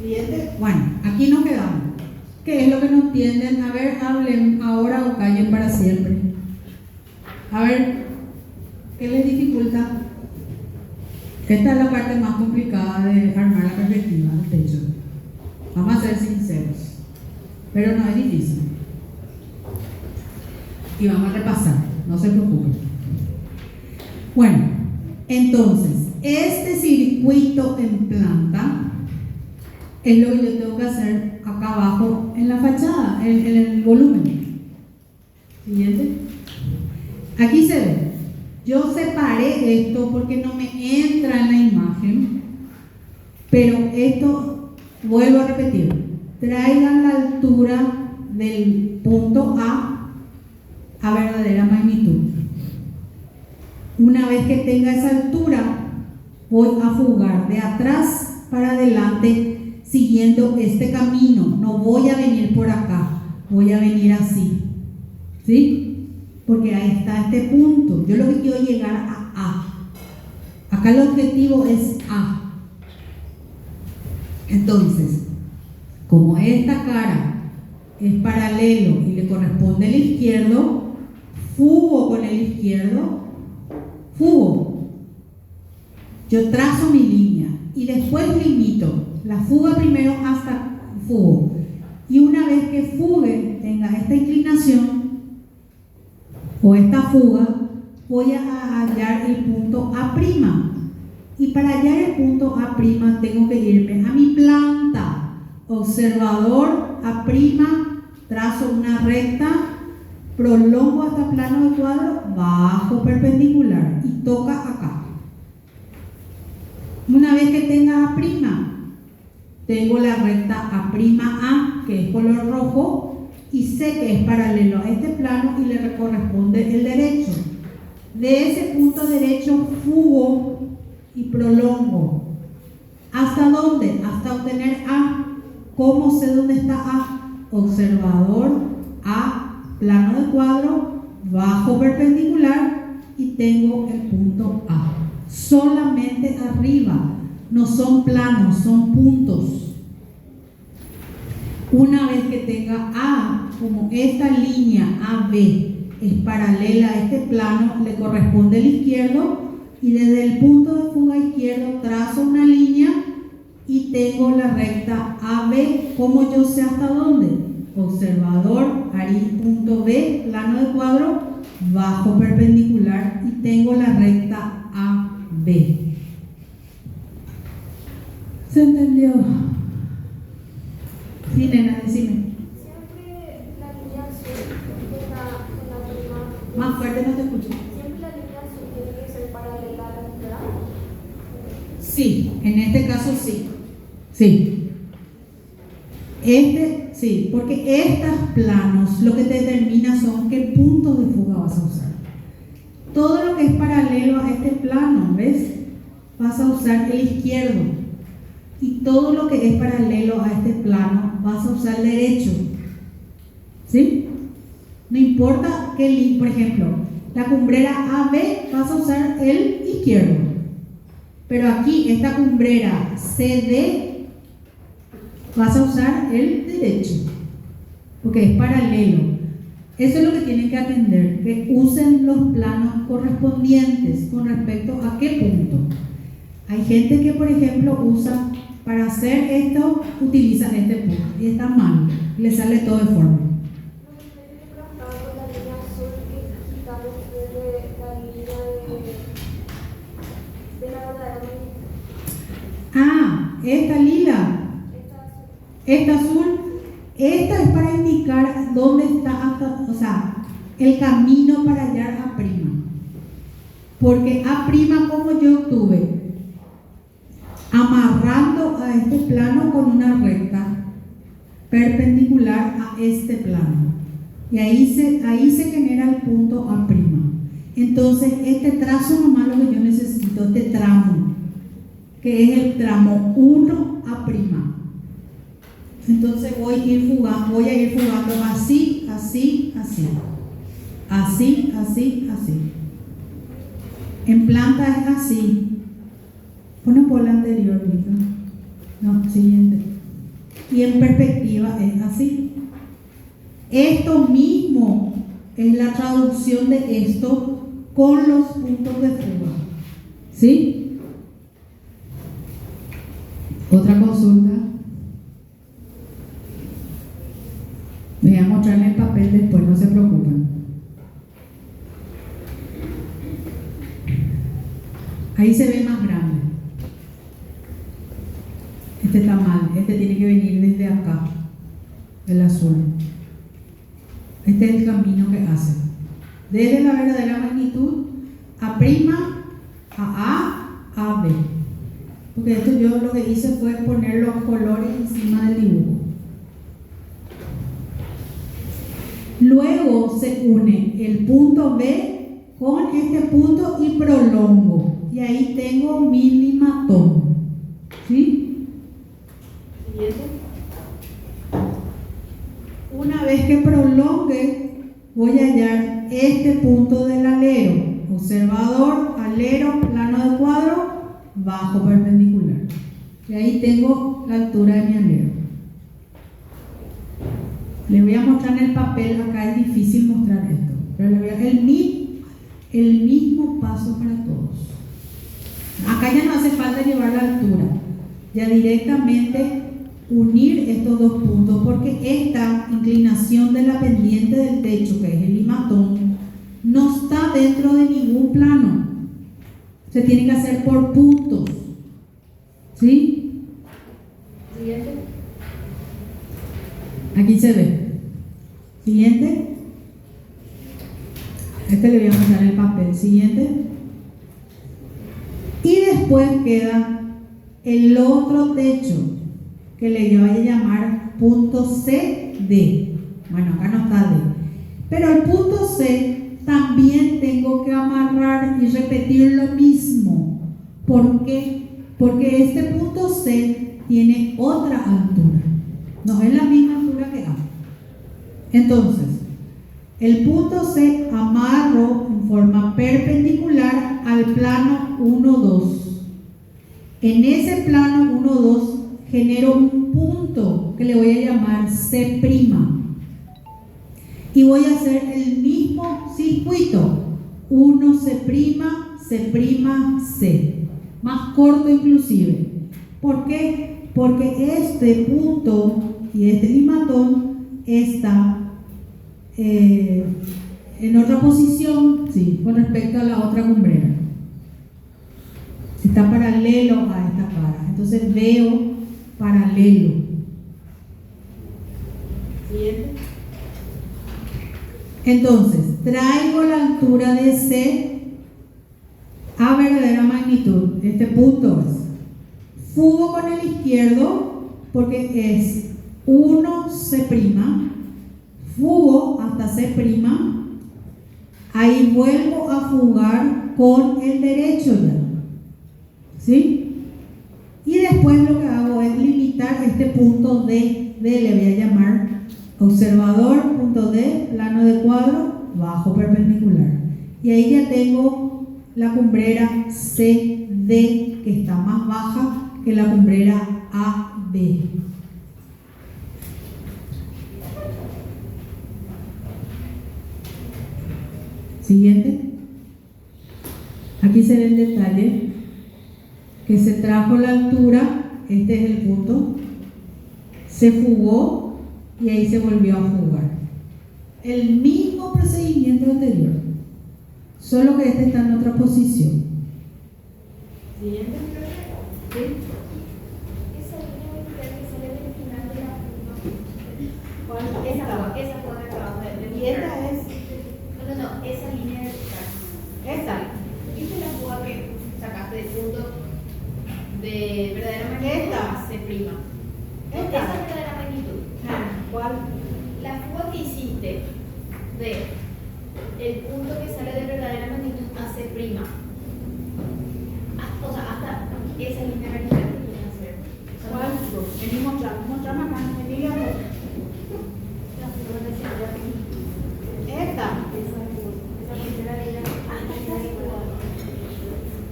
Siguiente. Bueno, aquí nos quedamos. ¿Qué es lo que no entienden? A ver, hablen ahora o callen para siempre. A ver, ¿qué les dificulta? Esta es la parte más complicada de armar la perspectiva del techo. Vamos a ser sinceros. Pero no es difícil. Y vamos a repasar, no se preocupen. Bueno, entonces, este circuito en planta es lo que yo tengo que hacer acá abajo en la fachada, en el volumen. Siguiente. Aquí se ve. Yo separé esto porque no me entra en la imagen, pero esto, vuelvo a repetir, traigan la altura del punto A verdadera magnitud. Una vez que tenga esa altura, voy a fugar de atrás para adelante siguiendo este camino. No voy a venir por acá, voy a venir así, ¿sí? Porque ahí está este punto. Yo lo que quiero llegar a A. Acá el objetivo es A. Entonces, como esta cara es paralelo y le corresponde al izquierdo, fugo con el izquierdo, fugo. Yo trazo mi línea y después limito la fuga primero hasta fugo. Y una vez que fugue, tenga esta inclinación o esta fuga, voy a hallar el punto A'. Y para hallar el punto A' tengo que irme a mi planta. Observador A', trazo una recta prolongo hasta plano de cuadro, bajo perpendicular y toca acá. Una vez que tenga A', tengo la recta A'A, que es color rojo, y sé que es paralelo a este plano y le corresponde el derecho. De ese punto derecho fugo y prolongo. ¿Hasta dónde? Hasta obtener A. ¿Cómo sé dónde está A? Observador, A, plano de cuadro, bajo perpendicular y tengo el punto A. Solamente arriba, no son planos, son puntos. Una vez que tenga A, como esta línea AB es paralela a este plano, le corresponde el izquierdo y desde el punto de fuga izquierdo trazo una línea y tengo la recta AB. ¿Cómo yo sé hasta dónde? Observador, ahí punto B, plano de cuadro, bajo perpendicular y tengo la recta AB. ¿Se entendió? Sí, nena, decime.
Siempre la línea azul de la prima.
Más fuerte, no te escucho.
Siempre la línea azul tiene que ser paralela a la mitad.
Sí, en este caso sí. Sí. Sí, porque estos planos lo que te determina son qué puntos de fuga vas a usar. Todo lo que es paralelo a este plano, ¿ves? Vas a usar el izquierdo. Y todo lo que es paralelo a este plano vas a usar el derecho. ¿Sí? No importa qué, por ejemplo, la cumbrera AB vas a usar el izquierdo. Pero aquí, esta cumbrera CD, vas a usar el derecho, porque es paralelo. Eso es lo que tienen que atender, que usen los planos correspondientes con respecto a qué punto. Hay gente que, por ejemplo, usa, para hacer esto, utiliza este punto, y está mal, le sale todo deforme.
La línea azul que quitamos desde la línea de la verdadera magnitud.
Ah, esta lila. Esta azul, esta es para indicar dónde está hasta, o sea, el camino para hallar A'. Porque A', como yo obtuve, amarrando a este plano con una recta perpendicular a este plano. Y ahí se genera el punto A'. Entonces, este trazo nomás lo que yo necesito, este tramo, que es el tramo 1A'. Entonces voy a ir jugando así, así, así. Así, así, así. En planta es así. Pon un poco anterior, no, siguiente. Y en perspectiva es así. Esto mismo es la traducción de esto con los puntos de fuga. ¿Sí? Otra consulta. Me voy a mostrar el papel después, no se preocupen. Ahí se ve más grande. Este está mal, este tiene que venir desde acá, el azul. Este es el camino que hace. Desde la verdadera magnitud, A', a B. Porque esto yo lo que hice fue poner los colores encima del dibujo. Luego se une el punto B con este punto y prolongo. Y ahí tengo mi limatón. ¿Sí? Una vez que prolongue, voy a hallar este punto del alero. Observador, alero, plano de cuadro, bajo perpendicular. Y ahí tengo la altura de mi alero. Les voy a mostrar en el papel, acá es difícil mostrar esto, pero les voy a el mismo paso para todos. Acá ya no hace falta llevar la altura, ya directamente unir estos dos puntos, porque esta inclinación de la pendiente del techo, que es el limatón, no está dentro de ningún plano. Se tiene que hacer por puntos. ¿Sí?
Siguiente.
Aquí se ve. Siguiente. Este le voy a mostrar el papel siguiente. Y después queda el otro techo, que le voy a llamar punto CD. Bueno, acá no está D. Pero el punto C también tengo que amarrar y repetir lo mismo. ¿Por qué? Porque este punto C tiene otra altura. No es la misma altura que A. Entonces, el punto C amarro en forma perpendicular al plano 1-2. En ese plano 1-2 genero un punto que le voy a llamar C'. Y voy a hacer el mismo circuito. 1C', C', más corto inclusive. ¿Por qué? Porque este punto y este limatón está en otra posición, sí, con respecto a la otra cumbrera. Está paralelo a esta cara. Entonces veo paralelo. Siguiente. Entonces, traigo la altura de C a verdadera magnitud. Este punto es. Fugo con el izquierdo porque es 1C'. Fugo hasta C'. Ahí vuelvo a fugar con el derecho ya. ¿Sí? Y después lo que hago es limitar este punto D. Le voy a llamar observador, punto D, plano de cuadro, bajo perpendicular. Y ahí ya tengo la cumbrera CD, que está más baja que la cumbrera AB. Siguiente. Aquí se ve el detalle que se trajo la altura, este es el punto, se fugó y ahí se volvió a fugar. El mismo procedimiento anterior, solo que este está en otra posición. Siguiente. ¿Sí?
Esa línea que sale del final de la curva.
¿Cuál? Esa fue la trabajo de
Y esta es
No, esa línea de
esta.
¿Viste la fuga que sacaste del punto de verdadera magnitud a C'? Esa es verdadera magnitud.
¿Cuál?
La fuga que hiciste de el punto que sale de verdadera magnitud a C'. O sea, hasta esa línea vertical que quieres hacer.
¿Cuál? Vení, mostrame acá, me digas. Esta.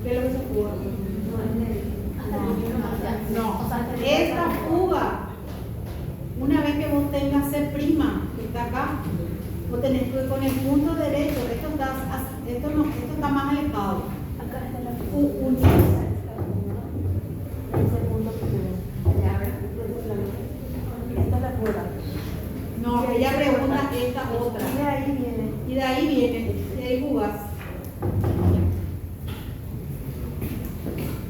¿Qué es lo que se fuga? No, esta fuga, una vez que vos tengas C', que está acá, vos tenés que con el punto derecho, esto está más alejado.
Acá está la
Esta es la fuga. No, ella pregunta esta otra.
Y de ahí viene.
Y de ahí viene, y ahí fugas.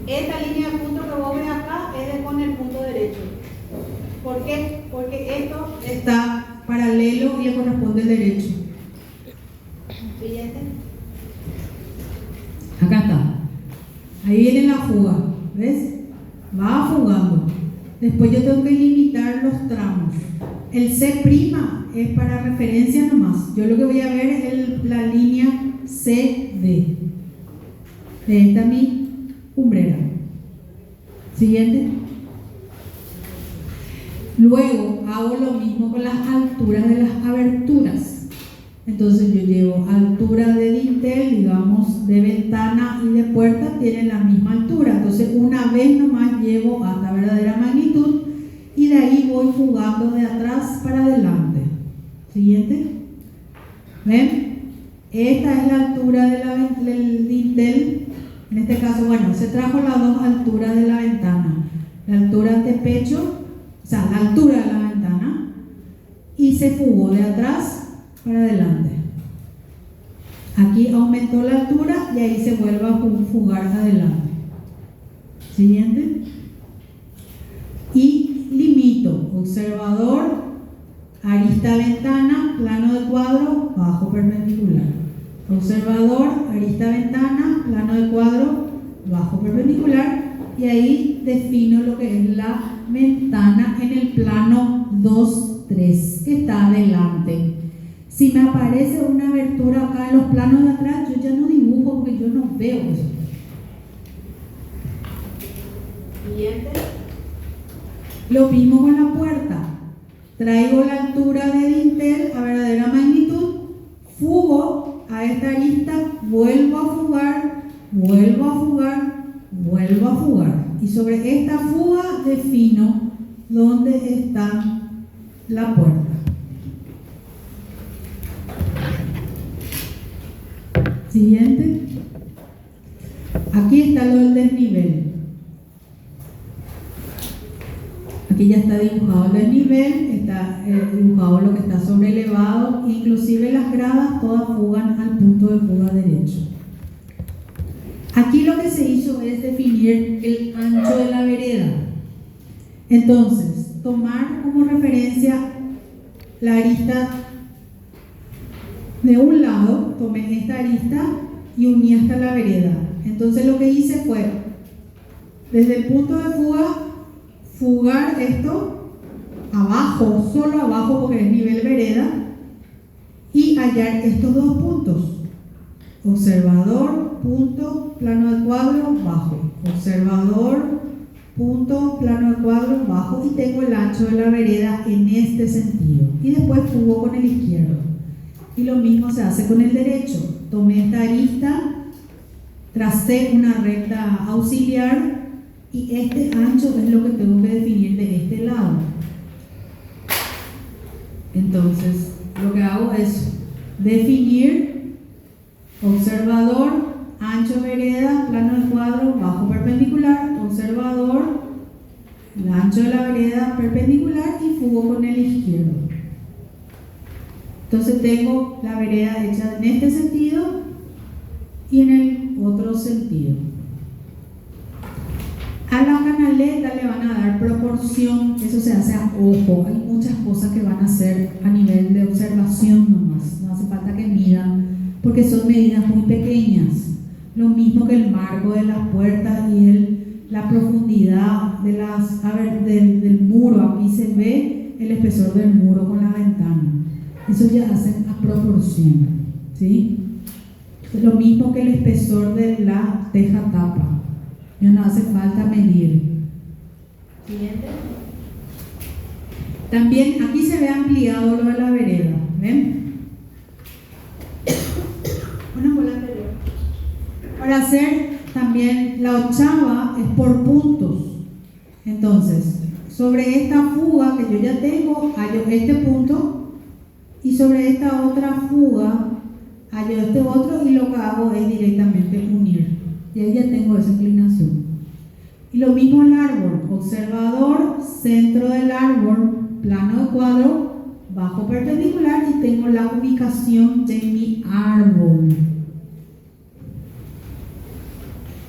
Esta línea de punto que vos ves acá es de con el punto derecho. ¿Por qué? Porque esto está paralelo y le corresponde el derecho. Siguiente. Acá está. Ahí viene la fuga. ¿Ves? Va fugando. Después yo tengo que limitar los tramos. El C' es para referencia nomás. Yo lo que voy a ver es la línea CD. Esta es mi cumbrera. Siguiente. Luego hago lo mismo con las alturas de las aberturas. Entonces yo llevo altura de dintel, digamos, de ventana y de puerta, tienen la misma altura. Entonces una vez nomás llevo hasta verdadera magnitud y de ahí voy fugando de atrás para adelante. Siguiente. ¿Ven? Esta es la altura del dintel. En este caso, bueno, se trajo las dos alturas de la ventana. La altura ante pecho, o sea, la altura de la ventana, y se fugó de atrás para adelante. Aquí aumentó la altura y ahí se vuelve a fugar adelante. Siguiente. Y limito, observador, arista ventana, plano de cuadro, bajo perpendicular. observador, arista ventana, plano de cuadro, bajo perpendicular, y ahí defino lo que es la ventana en el plano 2, 3, que está adelante. Si me aparece una abertura acá en los planos de atrás, yo ya no dibujo porque yo no veo eso.
Siguiente.
Lo mismo con la puerta. Traigo la altura de dintel a verdadera magnitud, fugo a esta arista, vuelvo a fugar, vuelvo a fugar, vuelvo a fugar. Y sobre esta fuga defino dónde está la puerta. Siguiente. Aquí está lo del desnivel. Aquí ya está dibujado el desnivel, está dibujado lo que está sobrelevado, inclusive las gradas todas fugan al punto de fuga derecho. Aquí lo que se hizo es definir el ancho de la vereda. Entonces, tomar como referencia la arista de un lado, tomé esta arista y uní hasta la vereda. Entonces lo que hice fue, desde el punto de fuga, fugar esto abajo, solo abajo porque es nivel vereda, y hallar estos dos puntos. Observador, punto, plano de cuadro, bajo. Observador, punto, plano de cuadro, bajo, y tengo el ancho de la vereda en este sentido. Y después fugo con el izquierdo. Y lo mismo se hace con el derecho. Tomé esta arista, tracé una recta auxiliar, y este ancho es lo que tengo que definir de este lado. Entonces, lo que hago es definir observador, ancho vereda, plano de cuadro, bajo perpendicular, observador, el ancho de la vereda perpendicular, y fugo con el izquierdo. Entonces tengo la vereda hecha en este sentido y en el otro sentido. A la canaleta le van a dar proporción, eso se hace a ojo. Hay muchas cosas que van a hacer a nivel de observación nomás, no hace falta que midan, porque son medidas muy pequeñas. Lo mismo que el marco de las puertas y la profundidad de del muro. Aquí se ve el espesor del muro con la ventana. Eso ya hacen a proporción, ¿sí? Es lo mismo que el espesor de la teja tapa. Ya no hace falta medir.
Siguiente.
También aquí se ve ampliado lo de la vereda. ¿Ven? Una bola anterior. Para hacer también la ochava es por puntos. Entonces, sobre esta fuga que yo ya tengo, hallo este punto. Y sobre esta otra fuga, hallo este otro, y lo que hago es directamente unir. Y ahí ya tengo esa inclinación. Y lo mismo el árbol. Observador, centro del árbol, plano de cuadro, bajo perpendicular, y tengo la ubicación de mi árbol.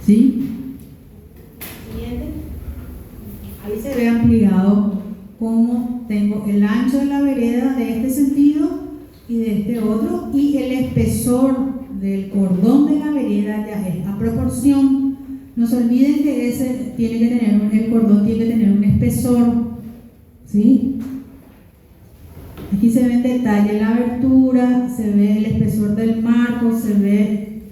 ¿Sí?
Siguiente.
Ahí se ve ampliado cómo tengo el ancho de la vereda de este sentido y de este otro, y el espesor del cordón de la vereda ya es a proporción. No se olviden que el cordón tiene que tener un espesor, ¿sí? Aquí se ve en detalle la abertura, se ve el espesor del marco, se ve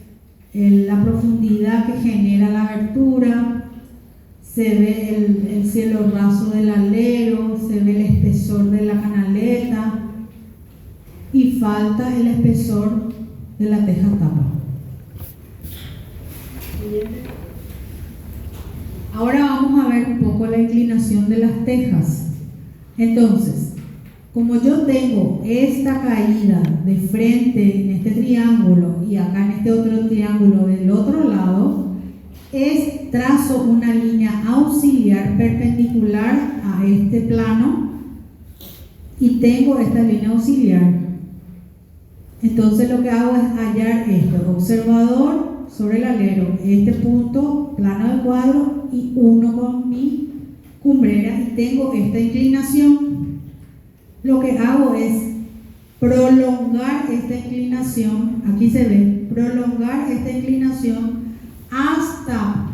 la profundidad que genera la abertura, se ve el cielo raso del alero, se ve el espesor de la canaleta, y falta el espesor de la teja tapa. Ahora vamos a ver un poco la inclinación de las tejas. Entonces, como yo tengo esta caída de frente en este triángulo y acá en este otro triángulo del otro lado, trazo una línea auxiliar perpendicular a este plano y tengo esta línea auxiliar. Entonces lo que hago es hallar esto: observador sobre el alero, este punto, plano de cuadro, y uno con mi cumbrera, y tengo esta inclinación. Lo que hago es prolongar esta inclinación, aquí se ve, prolongar esta inclinación hasta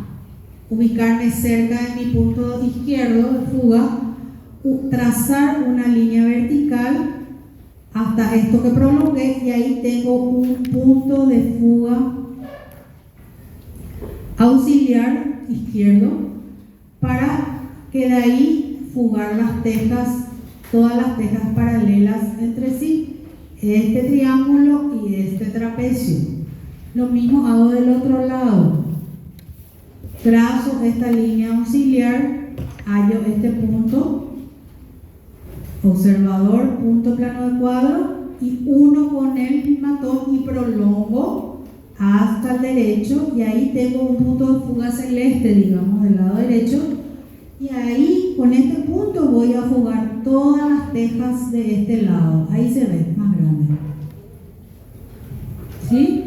ubicarme cerca de mi punto izquierdo de fuga, trazar una línea vertical hasta esto que prolongué y ahí tengo un punto de fuga auxiliar izquierdo para que de ahí fugar las tejas, todas las tejas paralelas entre sí, este triángulo y este trapecio. Lo mismo hago del otro lado, trazo esta línea auxiliar, hallo este punto observador, punto plano de cuadro, y uno con el matón y prolongo hasta el derecho, y ahí tengo un punto de fuga celeste, digamos, del lado derecho, y ahí con este punto voy a fugar todas las tejas de este lado. Ahí se ve más grande, ¿sí?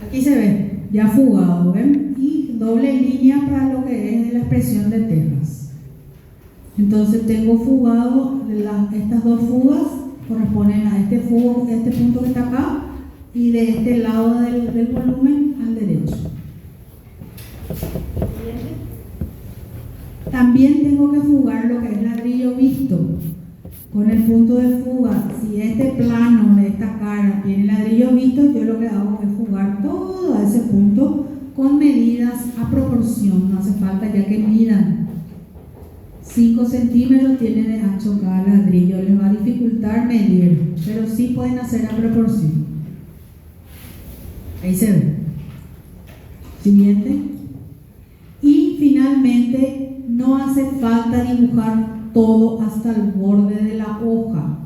Aquí se ve, ya fugado, ¿ven? Y doble línea para lo que es la expresión de tejas. Entonces tengo fugado, estas dos fugas corresponden a este punto que está acá y de este lado del volumen al derecho. También tengo que fugar lo que es ladrillo visto con el punto de fuga. Si este plano de esta cara tiene ladrillo visto, yo lo que hago es fugar todo a ese punto con medidas a proporción. No hace falta ya que midan. 5 centímetros tiene de ancho cada ladrillo, les va a dificultar medir, pero sí pueden hacer a proporción. Ahí se ve. Siguiente. Y finalmente, no hace falta dibujar todo hasta el borde de la hoja.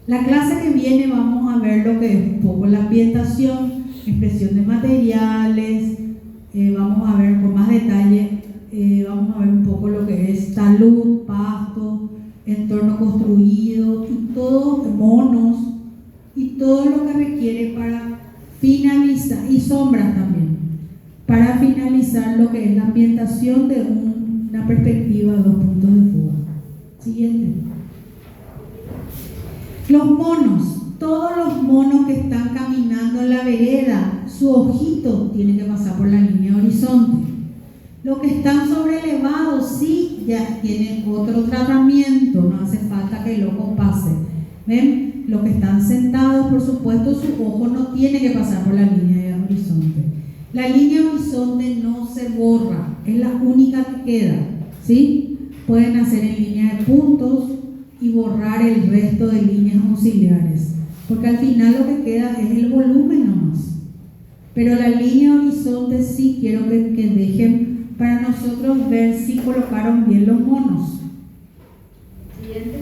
La clase que viene vamos a ver lo que es un poco la ambientación, expresión de materiales, vamos a ver con más detalle, vamos a ver un poco lo que es talud, pasto, entorno construido y todo, monos y todo lo que requiere para finalizar, y sombras también, para finalizar lo que es la ambientación de una perspectiva de 2 puntos de fuga. Siguiente. Los monos, todos los monos que están caminando en la vereda, su ojito tiene que pasar por la línea horizonte. Los que están sobrelevados sí ya tienen otro tratamiento, no hace falta que el ojo pase. ¿Ven? Los que están sentados, por supuesto, su ojo no tiene que pasar por la línea de horizonte. La línea horizonte no se borra, es la única que queda, ¿sí? Pueden hacer en línea de puntos y borrar el resto de líneas auxiliares, porque al final lo que queda es el volumen nomás. Pero la línea horizonte sí quiero que dejen para nosotros ver si colocaron bien los monos.
Siguiente.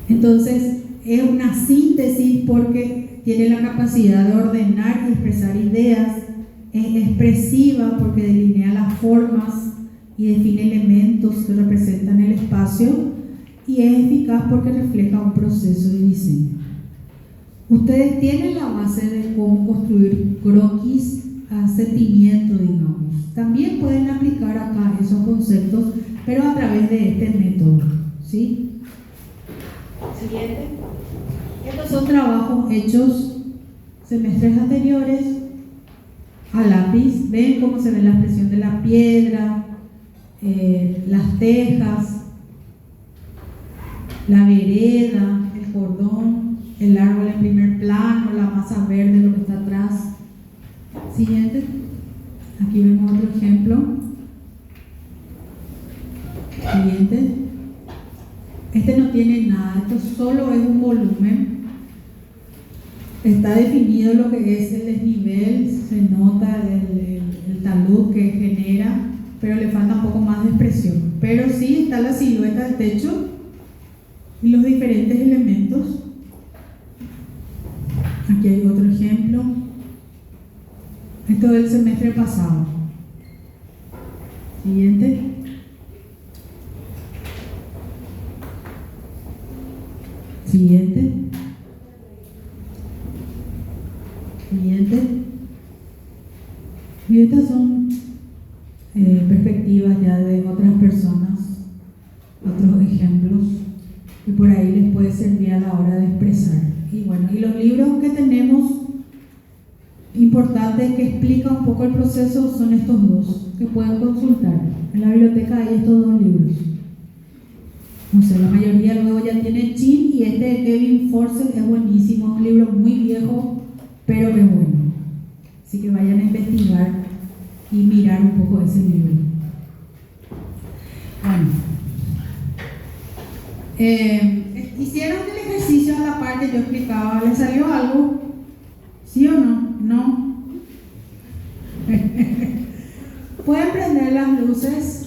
Entonces es una síntesis porque tiene la capacidad de ordenar y expresar ideas, es expresiva porque delinea las formas y define elementos que representan el espacio, y es eficaz porque refleja un proceso de diseño. Ustedes tienen la base de cómo construir croquis a sentimiento, digamos. También pueden aplicar acá esos conceptos, pero a través de este método, ¿sí?
Siguiente.
Estos son trabajos hechos semestres anteriores a lápiz. Ven cómo se ve la expresión de la piedra, las tejas, la vereda, el cordón, el árbol en primer plano, la masa verde, lo que está atrás. Siguiente. Aquí vemos otro ejemplo. Siguiente. Este no tiene nada, esto solo es un volumen. Está definido lo que es el desnivel, se nota el talud que genera, pero le falta un poco más de expresión. Pero sí está la silueta del techo y los diferentes elementos. Aquí hay otro ejemplo. Esto del semestre pasado. Siguiente. Siguiente. Siguiente. y estas son perspectivas ya de otras personas, otros ejemplos que por ahí les puede servir a la hora de expresar. Y bueno, y los libros que tenemos importantes que explican un poco el proceso son estos dos que pueden consultar. En la biblioteca hay estos dos libros. No sé, la mayoría luego ya tiene Chin, y este de Kevin Forsell es buenísimo, es un libro muy viejo, pero es bueno. Así que vayan a investigar y mirar un poco ese libro. Bueno, hicieron el ejercicio a la par que yo explicaba. ¿Les salió algo? ¿Sí o no? ¿No? Pueden prender las luces.